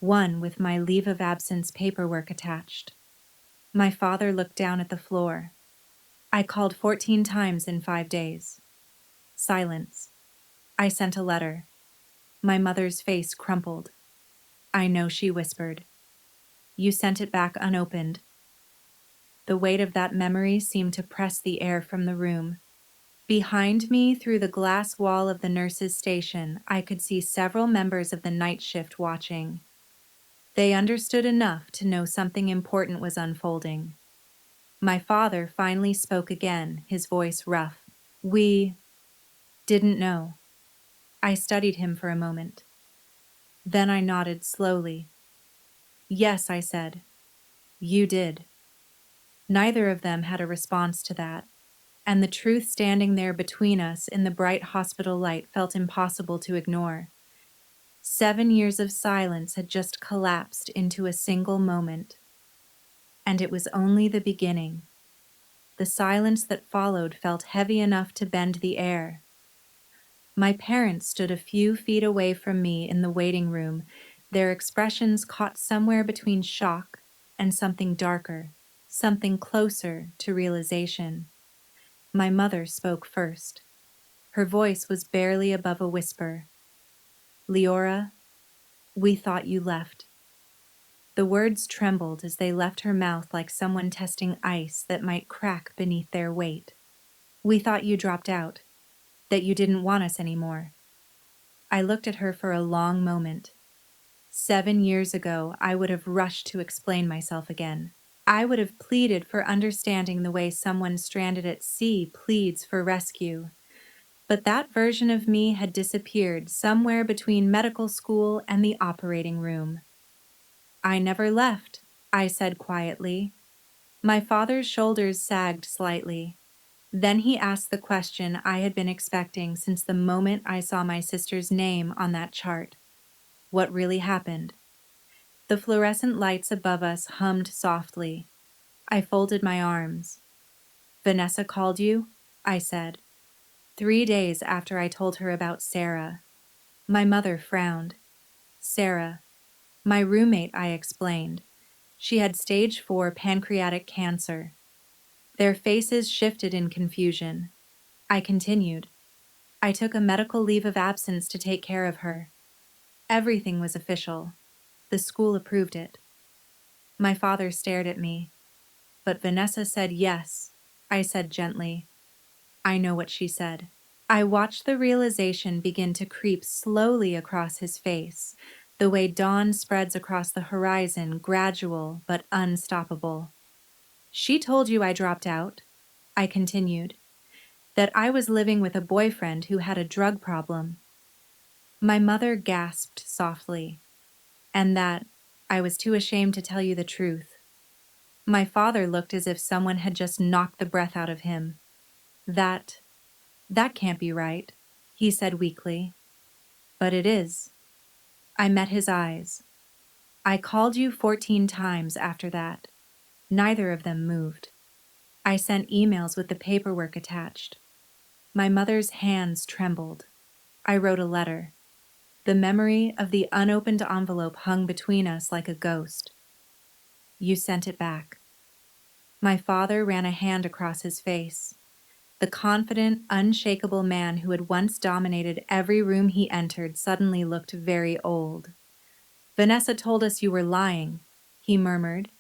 Speaker 1: One with my leave of absence paperwork attached. My father looked down at the floor. I called 14 times in 5 days. Silence. I sent a letter. My mother's face crumpled. I know, she whispered. You sent it back unopened. The weight of that memory seemed to press the air from the room. Behind me, through the glass wall of the nurse's station, I could see several members of the night shift watching. They understood enough to know something important was unfolding. My father finally spoke again, his voice rough. We didn't know. I studied him for a moment. Then I nodded slowly. Yes, I said. You did. Neither of them had a response to that, and the truth standing there between us in the bright hospital light felt impossible to ignore. 7 years of silence had just collapsed into a single moment. And it was only the beginning. The silence that followed felt heavy enough to bend the air. My parents stood a few feet away from me in the waiting room, their expressions caught somewhere between shock and something darker, something closer to realization. My mother spoke first. Her voice was barely above a whisper. Leora, we thought you left. The words trembled as they left her mouth like someone testing ice that might crack beneath their weight. We thought you dropped out, that you didn't want us anymore. I looked at her for a long moment. 7 years ago, I would have rushed to explain myself again. I would have pleaded for understanding the way someone stranded at sea pleads for rescue. But that version of me had disappeared somewhere between medical school and the operating room. I never left, I said quietly. My father's shoulders sagged slightly. Then he asked the question I had been expecting since the moment I saw my sister's name on that chart. What really happened? The fluorescent lights above us hummed softly. I folded my arms. Vanessa called you? I said. 3 days after I told her about Sarah. My mother frowned. Sarah. My roommate, I explained. She had stage 4 pancreatic cancer. Their faces shifted in confusion. I continued. I took a medical leave of absence to take care of her. Everything was official. The school approved it. My father stared at me. But Vanessa said yes, I said gently. I know what she said. I watched the realization begin to creep slowly across his face, the way dawn spreads across the horizon, gradual but unstoppable. She told you I dropped out, I continued, that I was living with a boyfriend who had a drug problem. My mother gasped softly, and that I was too ashamed to tell you the truth. My father looked as if someone had just knocked the breath out of him. That, that can't be right, he said weakly. But it is. I met his eyes. I called you 14 times after that. Neither of them moved. I sent emails with the paperwork attached. My mother's hands trembled. I wrote a letter. The memory of the unopened envelope hung between us like a ghost. You sent it back. My father ran a hand across his face. The confident, unshakable man who had once dominated every room he entered suddenly looked very old. Vanessa told us you were lying, he murmured.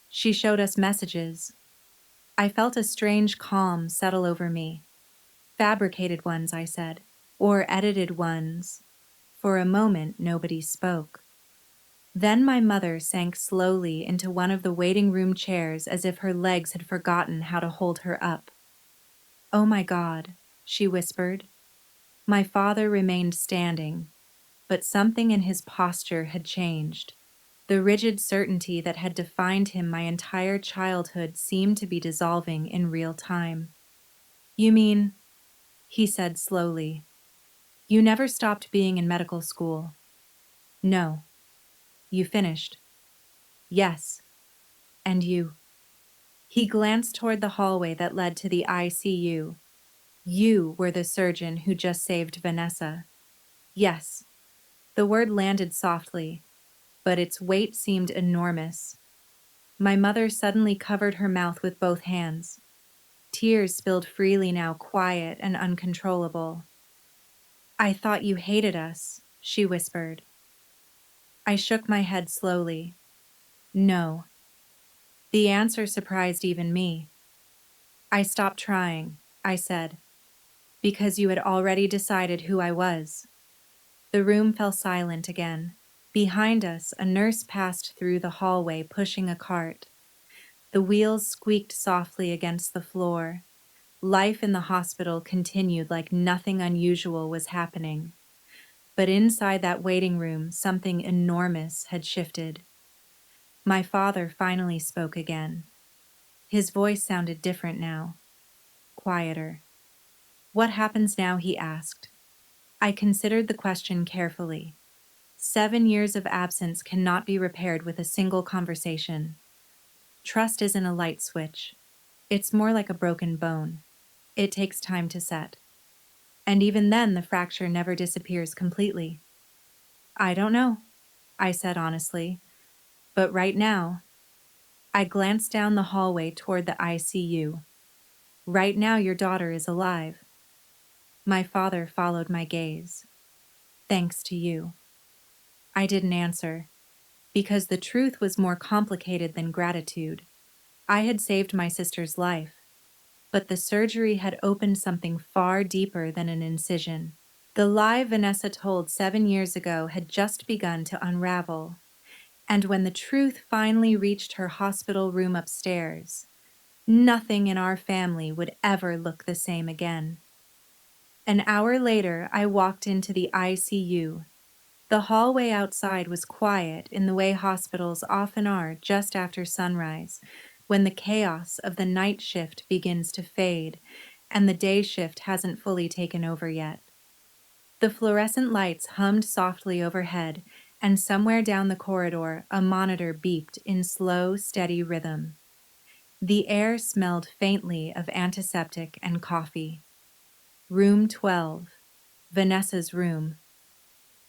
Speaker 1: She showed us messages. I felt a strange calm settle over me. Fabricated ones, I said, or edited ones. For a moment, nobody spoke. Then my mother sank slowly into one of the waiting room chairs as if her legs had forgotten how to hold her up. Oh my God, she whispered. My father remained standing, but something in his posture had changed. The rigid certainty that had defined him my entire childhood seemed to be dissolving in real time. You mean, he said slowly, you never stopped being in medical school? No. You finished? Yes. And you? He glanced toward the hallway that led to the ICU. You were the surgeon who just saved Vanessa. Yes. The word landed softly, but its weight seemed enormous. My mother suddenly covered her mouth with both hands. Tears spilled freely now, quiet and uncontrollable. I thought you hated us, she whispered. I shook my head slowly. No. The answer surprised even me. I stopped trying, I said, because you had already decided who I was. The room fell silent again. Behind us, a nurse passed through the hallway pushing a cart. The wheels squeaked softly against the floor. Life in the hospital continued like nothing unusual was happening. But inside that waiting room, something enormous had shifted. My father finally spoke again. His voice sounded different now, quieter. What happens now? He asked. I considered the question carefully. 7 years of absence cannot be repaired with a single conversation. Trust isn't a light switch. It's more like a broken bone. It takes time to set. And even then, the fracture never disappears completely. I don't know, I said honestly. But right now, I glanced down the hallway toward the ICU. Right now, your daughter is alive. My father followed my gaze. Thanks to you. I didn't answer, because the truth was more complicated than gratitude. I had saved my sister's life, but the surgery had opened something far deeper than an incision. The lie Vanessa told 7 years ago had just begun to unravel, and when the truth finally reached her hospital room upstairs, nothing in our family would ever look the same again. An hour later, I walked into the ICU. The hallway outside was quiet in the way hospitals often are just after sunrise, when the chaos of the night shift begins to fade and the day shift hasn't fully taken over yet. The fluorescent lights hummed softly overhead, and somewhere down the corridor, a monitor beeped in slow, steady rhythm. The air smelled faintly of antiseptic and coffee. Room 12. Vanessa's room.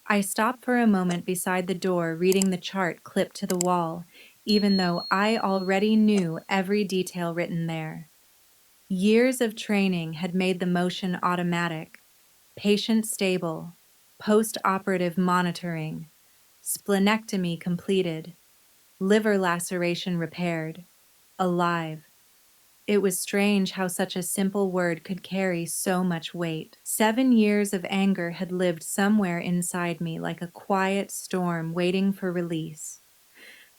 Speaker 1: I stopped for a moment beside the door, reading the chart clipped to the wall, even though I already knew every detail written there. Years of training had made the motion automatic. Patient stable, post-operative monitoring, splenectomy completed, liver laceration repaired, alive. It was strange how such a simple word could carry so much weight. 7 years of anger had lived somewhere inside me like a quiet storm waiting for release.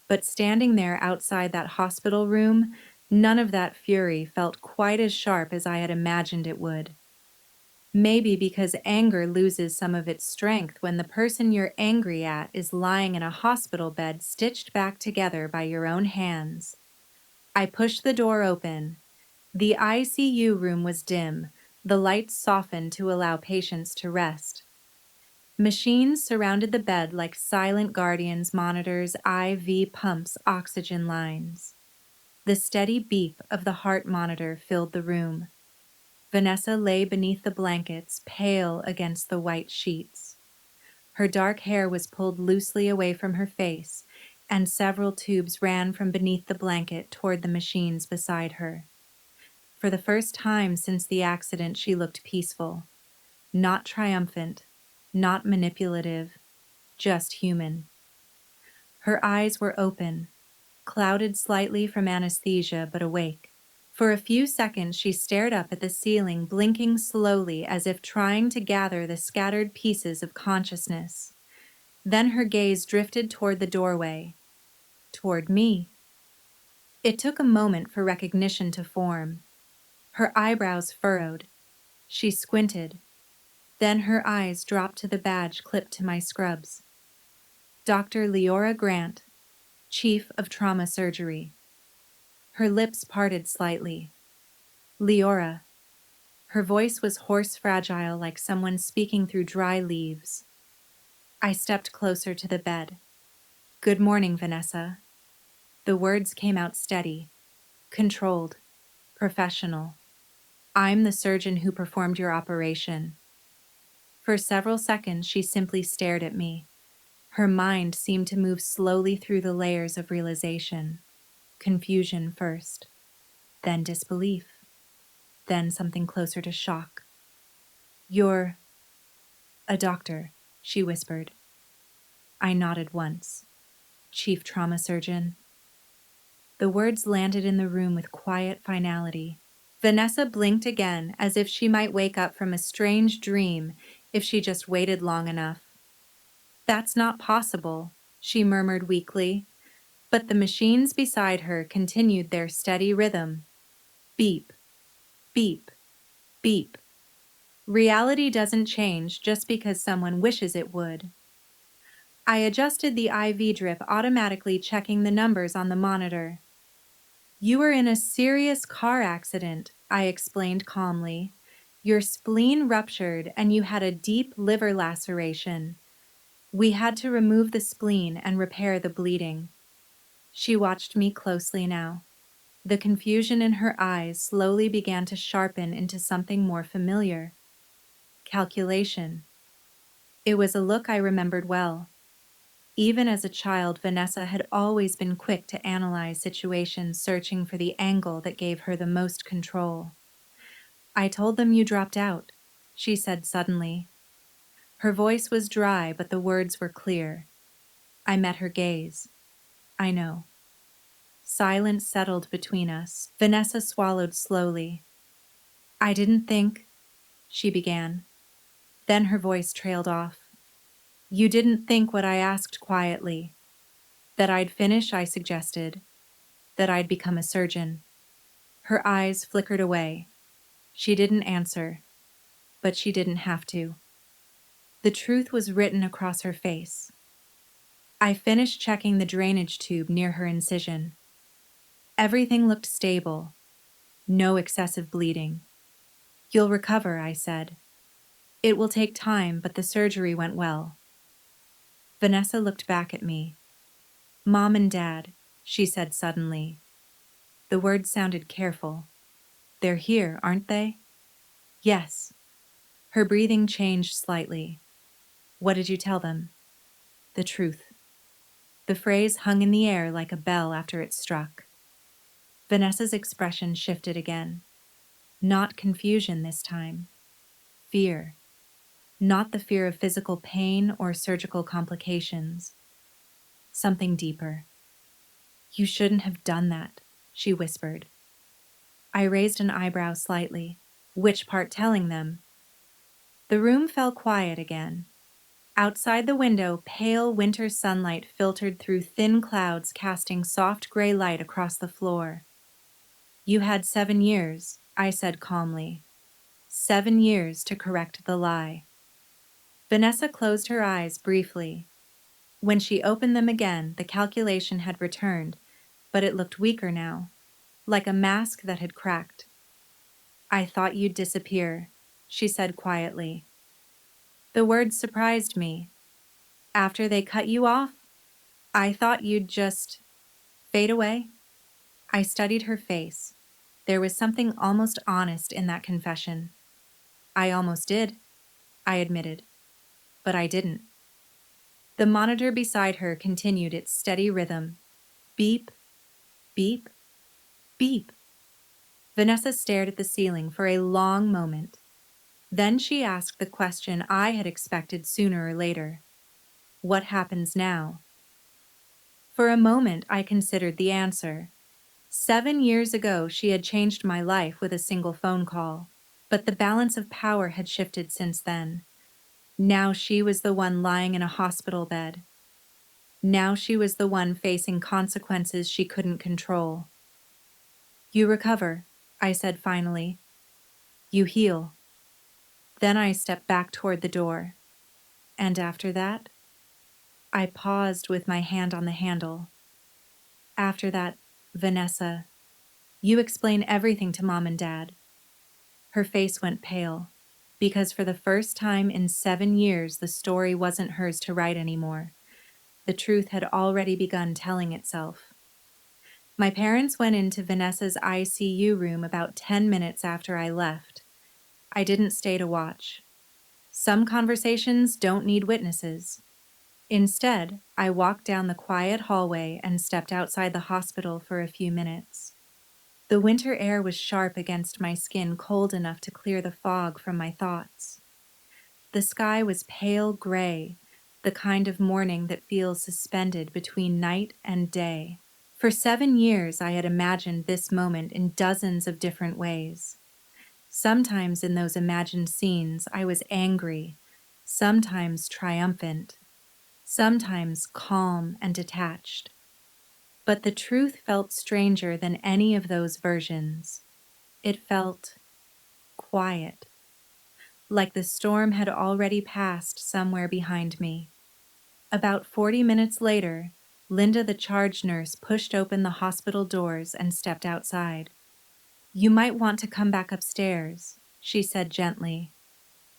Speaker 1: But standing there outside that hospital room, none of that fury felt quite as sharp as I had imagined it would. Maybe because anger loses some of its strength when the person you're angry at is lying in a hospital bed stitched back together by your own hands. I pushed the door open. The ICU room was dim, the lights softened to allow patients to rest. Machines surrounded the bed like silent guardians, monitors, IV pumps, oxygen lines. The steady beep of the heart monitor filled the room. Vanessa lay beneath the blankets, pale against the white sheets. Her dark hair was pulled loosely away from her face, and several tubes ran from beneath the blanket toward the machines beside her. For the first time since the accident, she looked peaceful. Not triumphant, not manipulative, just human. Her eyes were open, clouded slightly from anesthesia, but awake. For a few seconds, she stared up at the ceiling, blinking slowly as if trying to gather the scattered pieces of consciousness. Then her gaze drifted toward the doorway, toward me. It took a moment for recognition to form. Her eyebrows furrowed. She squinted. Then her eyes dropped to the badge clipped to my scrubs. Dr. Leora Grant, Chief of Trauma Surgery. Her lips parted slightly. Leora. Her voice was hoarse, fragile, like someone speaking through dry leaves. I stepped closer to the bed. Good morning, Vanessa. The words came out steady, controlled, professional. I'm the surgeon who performed your operation. For several seconds, she simply stared at me. Her mind seemed to move slowly through the layers of realization. Confusion first, then disbelief, then something closer to shock. You're a doctor, she whispered. I nodded once. Chief trauma surgeon. The words landed in the room with quiet finality. Vanessa blinked again, as if she might wake up from a strange dream if she just waited long enough. That's not possible, she murmured weakly, but the machines beside her continued their steady rhythm. Beep, beep, beep. Reality doesn't change just because someone wishes it would. I adjusted the IV drip, automatically checking the numbers on the monitor. You were in a serious car accident, I explained calmly. Your spleen ruptured and you had a deep liver laceration. We had to remove the spleen and repair the bleeding. She watched me closely now. The confusion in her eyes slowly began to sharpen into something more familiar. Calculation. It was a look I remembered well. Even as a child, Vanessa had always been quick to analyze situations, searching for the angle that gave her the most control. I told them you dropped out, she said suddenly. Her voice was dry, but the words were clear. I met her gaze. I know. Silence settled between us. Vanessa swallowed slowly. I didn't think, she began. Then her voice trailed off. You didn't think what I asked quietly. That I'd finish, I suggested. That I'd become a surgeon. Her eyes flickered away. She didn't answer, but she didn't have to. The truth was written across her face. I finished checking the drainage tube near her incision. Everything looked stable. No excessive bleeding. You'll recover, I said. It will take time, but the surgery went well. Vanessa looked back at me. Mom and Dad, she said suddenly. The words sounded careful. They're here, aren't they? Yes. Her breathing changed slightly. What did you tell them? The truth. The phrase hung in the air like a bell after it struck. Vanessa's expression shifted again. Not confusion this time. Fear. Not the fear of physical pain or surgical complications. Something deeper. You shouldn't have done that, she whispered. I raised an eyebrow slightly. Which part telling them? The room fell quiet again. Outside the window, pale winter sunlight filtered through thin clouds, casting soft gray light across the floor. You had 7 years, I said calmly. 7 years to correct the lie. Vanessa closed her eyes briefly. When she opened them again, the calculation had returned, but it looked weaker now, like a mask that had cracked. I thought you'd disappear, she said quietly. The words surprised me. After they cut you off, I thought you'd just fade away. I studied her face. There was something almost honest in that confession. I almost did, I admitted, but I didn't. The monitor beside her continued its steady rhythm. Beep, beep, beep. Vanessa stared at the ceiling for a long moment. Then she asked the question I had expected sooner or later. What happens now? For a moment, I considered the answer. 7 years ago, she had changed my life with a single phone call, but the balance of power had shifted since then. Now she was the one lying in a hospital bed. Now she was the one facing consequences she couldn't control. You recover, I said finally. You heal. Then I stepped back toward the door. And after that, I paused with my hand on the handle. After that, Vanessa, you explain everything to Mom and Dad. Her face went pale, because for the first time in 7 years, the story wasn't hers to write anymore. The truth had already begun telling itself. My parents went into Vanessa's ICU room about 10 minutes after I left. I didn't stay to watch. Some conversations don't need witnesses. Instead, I walked down the quiet hallway and stepped outside the hospital for a few minutes. The winter air was sharp against my skin, cold enough to clear the fog from my thoughts. The sky was pale gray, the kind of morning that feels suspended between night and day. For 7 years, I had imagined this moment in dozens of different ways. Sometimes in those imagined scenes, I was angry, sometimes triumphant, sometimes calm and detached. But the truth felt stranger than any of those versions. It felt quiet, like the storm had already passed somewhere behind me. About 40 minutes later, Linda, the charge nurse, pushed open the hospital doors and stepped outside. You might want to come back upstairs, she said gently.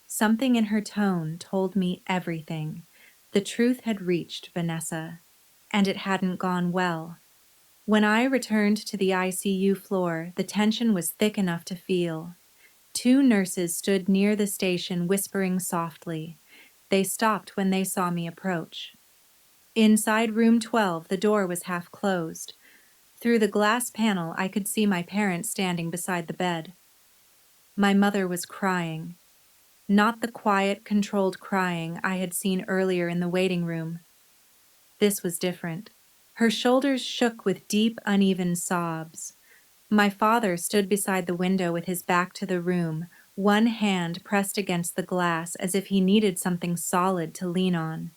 Speaker 1: Something in her tone told me everything. The truth had reached Vanessa, and it hadn't gone well. When I returned to the ICU floor, the tension was thick enough to feel. 2 nurses stood near the station whispering softly. They stopped when they saw me approach. Inside room 12, the door was half closed. Through the glass panel, I could see my parents standing beside the bed. My mother was crying. Not the quiet, controlled crying I had seen earlier in the waiting room. This was different. Her shoulders shook with deep, uneven sobs. My father stood beside the window with his back to the room, one hand pressed against the glass as if he needed something solid to lean on.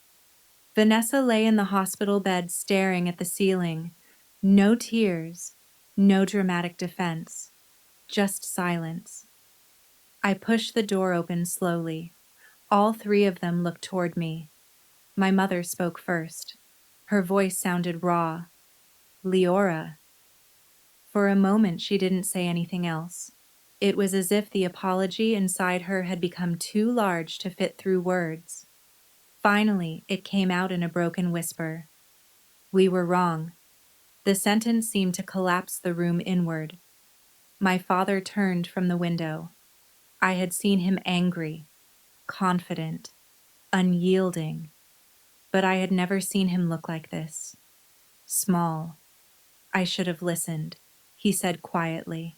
Speaker 1: Vanessa lay in the hospital bed staring at the ceiling. No tears, no dramatic defense, just silence. I pushed the door open slowly. All 3 of them looked toward me. My mother spoke first. Her voice sounded raw. Leora. For a moment, she didn't say anything else. It was as if the apology inside her had become too large to fit through words. Finally, it came out in a broken whisper. We were wrong. The sentence seemed to collapse the room inward. My father turned from the window. I had seen him angry, confident, unyielding, but I had never seen him look like this. Small. I should have listened, he said quietly.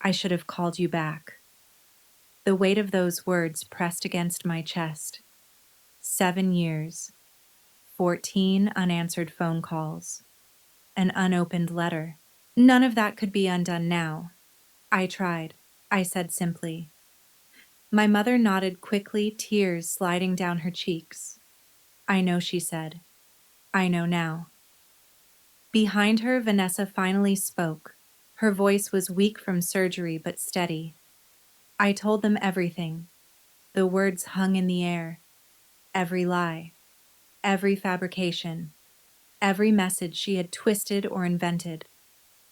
Speaker 1: I should have called you back. The weight of those words pressed against my chest. 7 years, 14 unanswered phone calls, an unopened letter. None of that could be undone now. I tried, I said simply. My mother nodded quickly, tears sliding down her cheeks. I know, she said. I know now. Behind her, Vanessa finally spoke. Her voice was weak from surgery but steady. I told them everything. The words hung in the air. Every lie, every fabrication, every message she had twisted or invented.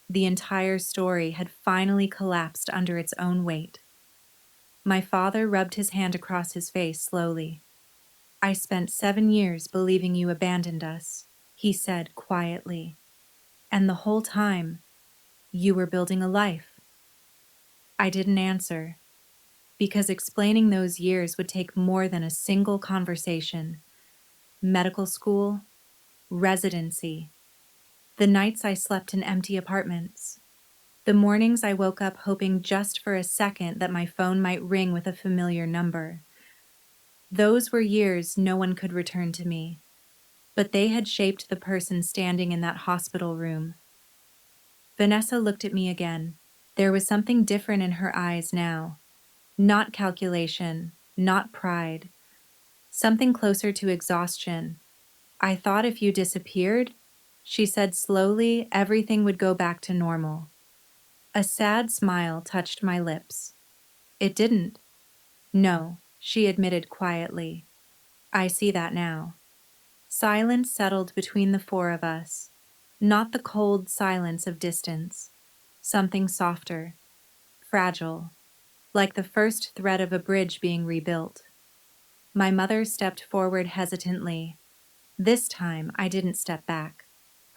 Speaker 1: The entire story had finally collapsed under its own weight. My father rubbed his hand across his face slowly. I spent 7 years believing you abandoned us, he said quietly. And the whole time, you were building a life. I didn't answer, because explaining those years would take more than a single conversation. Medical school, residency, the nights I slept in empty apartments, the mornings I woke up hoping just for a second that my phone might ring with a familiar number. Those were years no one could return to me, but they had shaped the person standing in that hospital room. Vanessa looked at me again. There was something different in her eyes now. Not calculation, not pride. Something closer to exhaustion. I thought if you disappeared, she said slowly, everything would go back to normal. A sad smile touched my lips. It didn't. No, she admitted quietly. I see that now. Silence settled between the four of us. Not the cold silence of distance. Something softer, fragile, like the first thread of a bridge being rebuilt. My mother stepped forward hesitantly. This time, I didn't step back.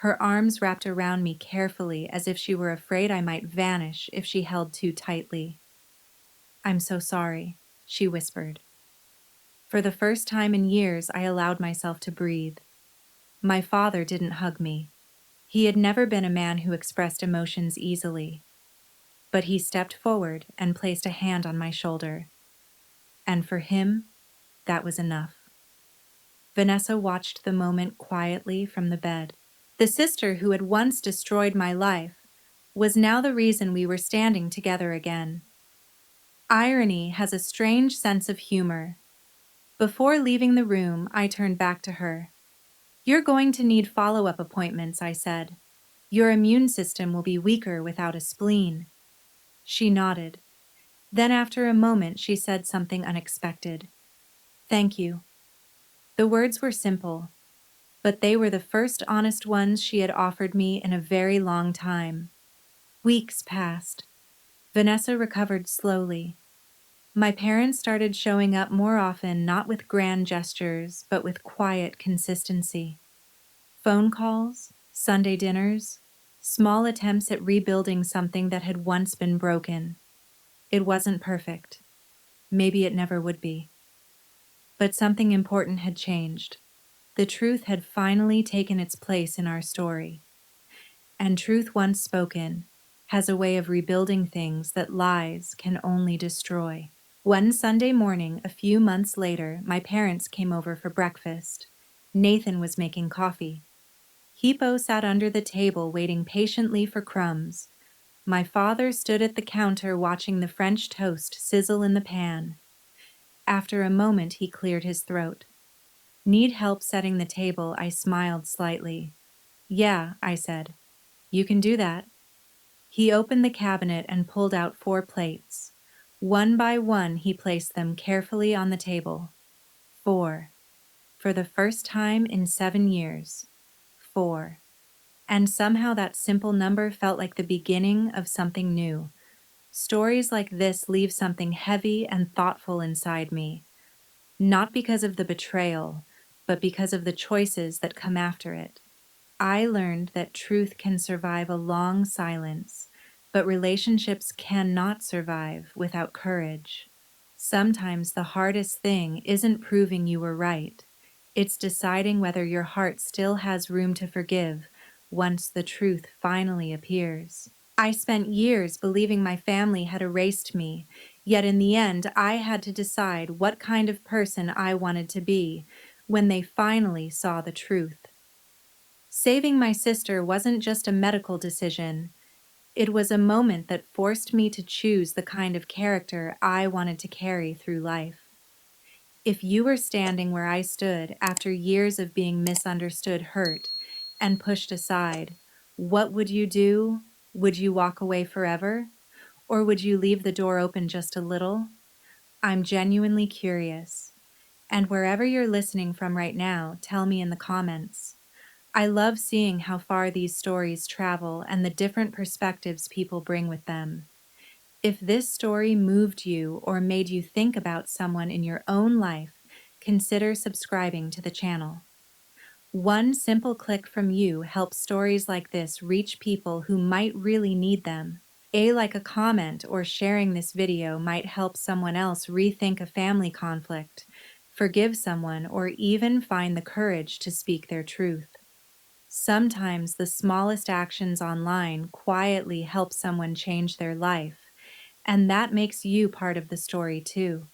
Speaker 1: Her arms wrapped around me carefully as if she were afraid I might vanish if she held too tightly. I'm so sorry, she whispered. For the first time in years, I allowed myself to breathe. My father didn't hug me. He had never been a man who expressed emotions easily. But he stepped forward and placed a hand on my shoulder. And for him, that was enough. Vanessa watched the moment quietly from the bed. The sister who had once destroyed my life was now the reason we were standing together again. Irony has a strange sense of humor. Before leaving the room, I turned back to her. You're going to need follow-up appointments, I said. Your immune system will be weaker without a spleen. She nodded. Then after a moment, she said something unexpected. Thank you. The words were simple, but they were the first honest ones she had offered me in a very long time. Weeks passed. Vanessa recovered slowly. My parents started showing up more often, not with grand gestures, but with quiet consistency. Phone calls, Sunday dinners, small attempts at rebuilding something that had once been broken. It wasn't perfect. Maybe it never would be. But something important had changed. The truth had finally taken its place in our story. And truth once spoken has a way of rebuilding things that lies can only destroy. One Sunday morning, a few months later, my parents came over for breakfast. Nathan was making coffee. Hippo sat under the table waiting patiently for crumbs. My father stood at the counter watching the French toast sizzle in the pan. After a moment, he cleared his throat. Need help setting the table? I smiled slightly. Yeah, I said. You can do that. He opened the cabinet and pulled out 4 plates. One by one, he placed them carefully on the table. 4. For the first time in 7 years. 4. And somehow that simple number felt like the beginning of something new. Stories like this leave something heavy and thoughtful inside me. Not because of the betrayal, but because of the choices that come after it. I learned that truth can survive a long silence, but relationships cannot survive without courage. Sometimes the hardest thing isn't proving you were right. It's deciding whether your heart still has room to forgive once the truth finally appears. I spent years believing my family had erased me, yet in the end I had to decide what kind of person I wanted to be when they finally saw the truth. Saving my sister wasn't just a medical decision, It was a moment that forced me to choose the kind of character I wanted to carry through life. If you were standing where I stood after years of being misunderstood, hurt, and pushed aside, what would you do? Would you walk away forever? Or would you leave the door open just a little? I'm genuinely curious. And wherever you're listening from right now, tell me in the comments. I love seeing how far these stories travel and the different perspectives people bring with them. If this story moved you or made you think about someone in your own life, consider subscribing to the channel. One simple click from you helps stories like this reach people who might really need them. Like a comment or sharing this video might help someone else rethink a family conflict, forgive someone, or even find the courage to speak their truth. Sometimes the smallest actions online quietly help someone change their life, and that makes you part of the story too.